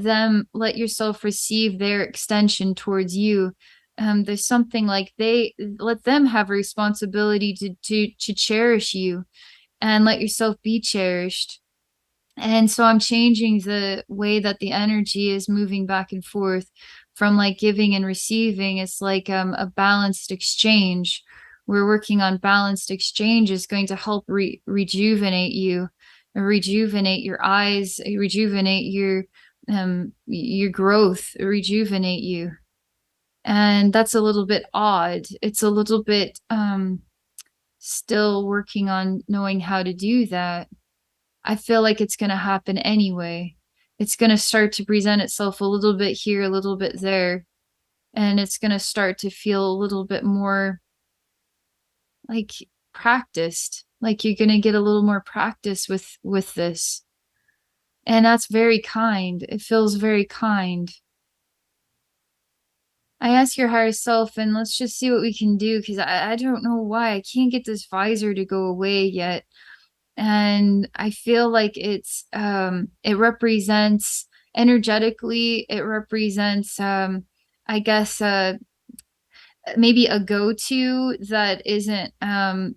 C: yourself receive their extension towards you. There's something like, let them have a responsibility to cherish you, and let yourself be cherished. And so I'm changing the way that the energy is moving back and forth from like giving and receiving. It's like a balanced exchange. We're working on balanced exchange is going to help rejuvenate you, rejuvenate your eyes, rejuvenate your growth, rejuvenate you. And that's a little bit odd. It's a little bit still working on knowing how to do that. I feel like it's going to happen anyway. it's going to start to present itself a little bit here, a little bit there. And it's going to start to feel a little bit more like practiced, like you're going to get a little more practice with this. And that's very kind. It feels very kind. I ask your higher self, and let's just see what we can do, because I don't know why I can't get this visor to go away yet. And I feel like it represents energetically, it represents I guess maybe a go-to that isn't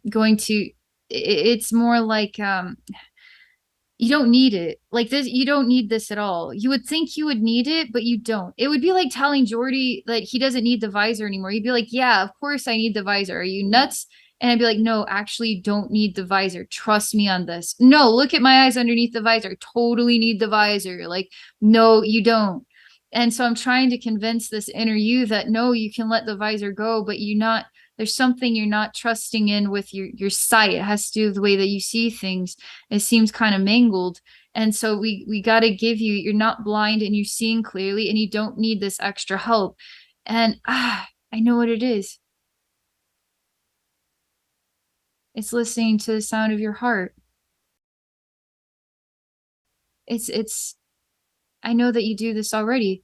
C: going to, it's more like you don't need it. Like this, you don't need this at all. You would think you would need it, but you don't. It would be like telling Jordy that he doesn't need the visor anymore. He'd be like, yeah, of course I need the visor. Are you nuts? And I'd be like, no, actually, you don't need the visor. Trust me on this. No, look at my eyes underneath the visor. Totally need the visor. Like, no, you don't. And so I'm trying to convince this inner you that no, you can let the visor go, but there's something you're not trusting in with your sight. It has to do with the way that you see things. It seems kind of mangled. And so we got to give you're not blind and you're seeing clearly, and you don't need this extra help. And I know what it is. It's listening to the sound of your heart. I know that you do this already.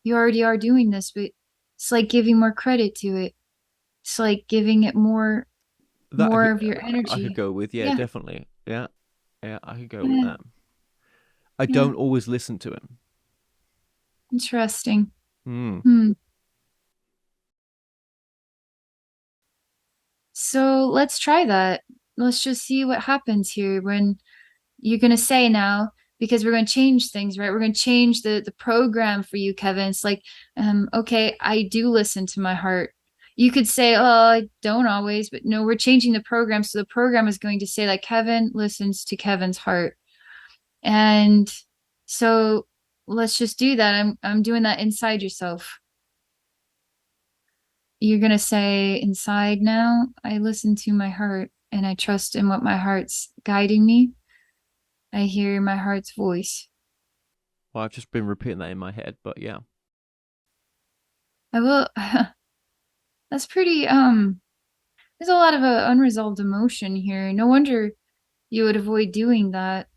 C: You already are doing this, but it's like giving more credit to it. It's like giving it more of your energy.
A: I could go with, yeah, definitely. Yeah. Yeah, I could go with that. I
C: Yeah.
A: don't always listen to him.
C: Interesting. So let's try that. Let's just see what happens here when you're going to say now, because we're going to change things, right? We're going to change the program for you, Kevin. It's like, okay, I do listen to my heart. You could say, oh, I don't always, but no, we're changing the program. So the program is going to say that Kevin listens to Kevin's heart. And so let's just do that. I'm doing that inside yourself. You're going to say inside now, I listen to my heart and I trust in what my heart's guiding me. I hear my heart's voice.
A: Well, I've just been repeating that in my head, but yeah.
C: I will. That's pretty, there's a lot of unresolved emotion here. No wonder you would avoid doing that.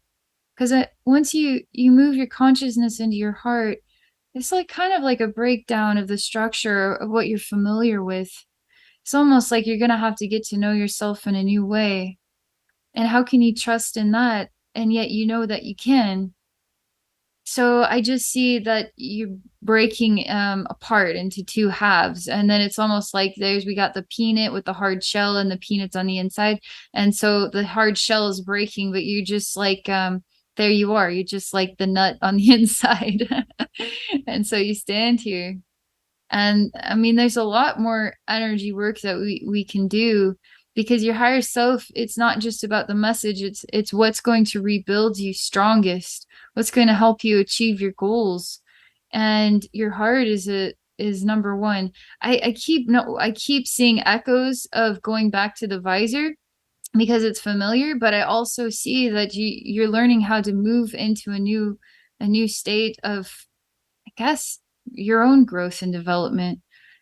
C: Because once you move your consciousness into your heart, it's like kind of like a breakdown of the structure of what you're familiar with. It's almost like you're going to have to get to know yourself in a new way. And how can you trust in that? And yet you know that you can. So I just see that you're breaking apart into two halves. And then it's almost like we got the peanut with the hard shell and the peanuts on the inside. And so the hard shell is breaking, but you just like, there you are. You're just like the nut on the inside. And so you stand here. And I mean, there's a lot more energy work that we can do, because your higher self, it's not just about the message, it's what's going to rebuild you strongest, what's going to help you achieve your goals. And your heart is number one. I keep seeing echoes of going back to the visor because it's familiar, but I also see that you're learning how to move into a new state of, I guess, your own growth and development.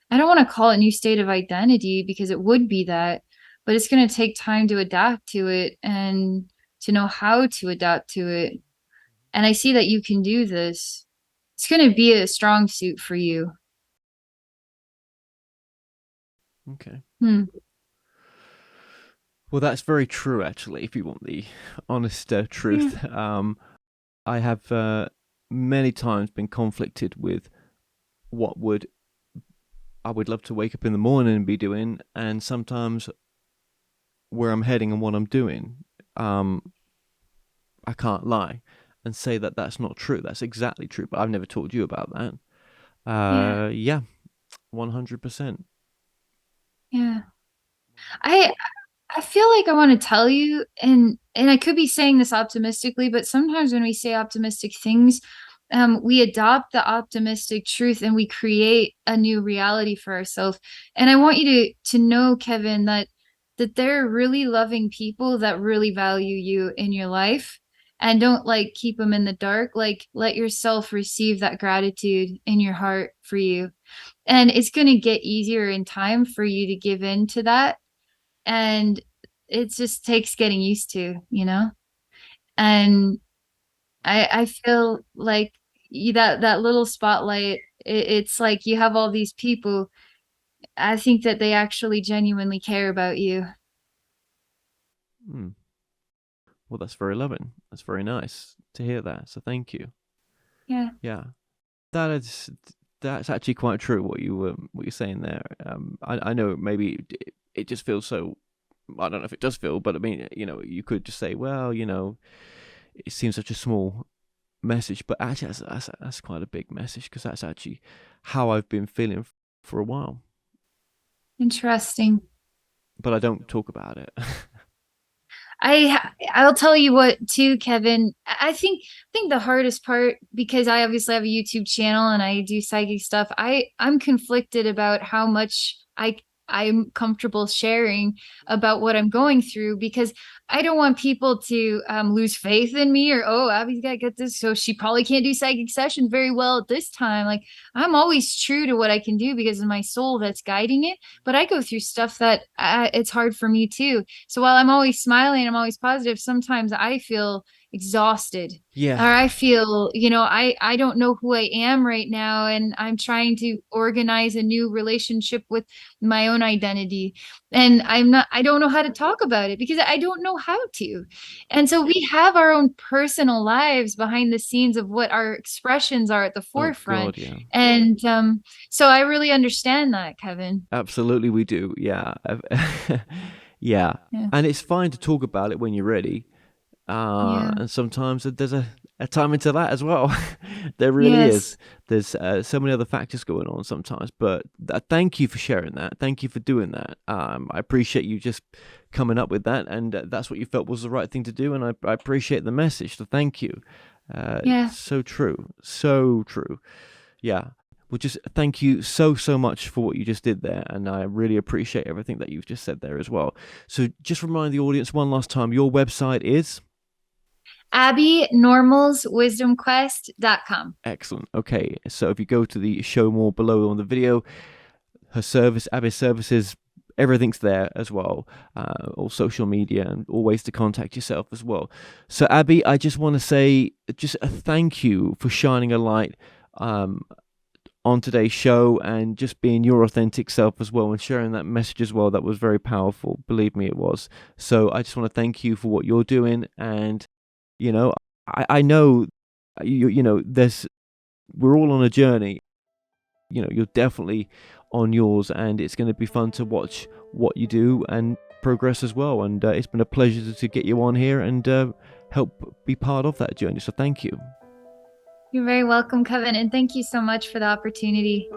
C: I don't want to call it new state of identity, because it would be that, but it's going to take time to adapt to it and to know how to adapt to it. And I see that you can do this. It's going to be a strong suit for you.
A: Okay. Well, that's very true, actually, if you want the honest truth. I have many times been conflicted with what I would love to wake up in the morning and be doing, and sometimes where I'm heading and what I'm doing. I can't lie and say that that's not true. That's exactly true, but I've never told you about that. Yeah, 100%.
C: Yeah. I feel like I want to tell you, and I could be saying this optimistically, but sometimes when we say optimistic things, we adopt the optimistic truth and we create a new reality for ourselves. And I want you to know, Kevin, that there are really loving people that really value you in your life. and don't like keep them in the dark. Like let yourself receive that gratitude in your heart for you. And it's going to get easier in time for you to give in to that. And it just takes getting used to, you know? And I feel like that little spotlight, it's like you have all these people. I think that they actually genuinely care about you.
A: Hmm. Well, that's very loving. That's very nice to hear that. So thank you.
C: Yeah.
A: Yeah, that's actually quite true. What you're saying there. I know maybe it just feels so. I don't know if it does feel, but I mean, you could just say, well, it seems such a small message, but actually that's quite a big message, because that's actually how I've been feeling for a while.
C: Interesting.
A: But I don't talk about it.
C: I'll tell you what too, Kevin. I think the hardest part, because I obviously have a YouTube channel and I do psychic stuff, I'm conflicted about how much I'm comfortable sharing about what I'm going through, because I don't want people to lose faith in me, or, oh, Abby's got to get this, so she probably can't do psychic sessions very well at this time. Like, I'm always true to what I can do because of my soul that's guiding it. But I go through stuff that it's hard for me too. So while I'm always smiling, I'm always positive, sometimes I feel exhausted.
A: Yeah.
C: Or I feel, I don't know who I am right now, and I'm trying to organize a new relationship with my own identity. And I don't know how to talk about it because I don't know how to. And so we have our own personal lives behind the scenes of what our expressions are at the forefront.
A: Oh God, yeah.
C: And so I really understand that, Kevin.
A: Absolutely, we do. Yeah. Yeah.
C: Yeah.
A: And it's fine to talk about it when you're ready.
C: Yeah.
A: And sometimes there's a time into that as well. There really
C: Yes.
A: is. There's so many other factors going on sometimes. But thank you for sharing that. Thank you for doing that. I appreciate you just coming up with that, and that's what you felt was the right thing to do. And I appreciate the message. So thank you.
C: Yeah.
A: So true. So true. Yeah. Well, just thank you so much for what you just did there, and I really appreciate everything that you've just said there as well. So just remind the audience one last time, your website is?
C: AbbeyNormalsWisdomQuest.com.
A: Excellent. Okay, so if you go to the show more below on the video, her service, Abbey's services, everything's there as well, all social media, and all ways to contact yourself as well. So Abbey, I just want to say just a thank you for shining a light on today's show, and just being your authentic self as well, and sharing that message as well. That was very powerful. Believe me, it was. So I just want to thank you for what you're doing. And, I know, we're all on a journey. You're definitely on yours, and it's going to be fun to watch what you do and progress as well. And it's been a pleasure to get you on here and help be part of that journey. So thank you.
C: You're very welcome, Kevin. And thank you so much for the opportunity.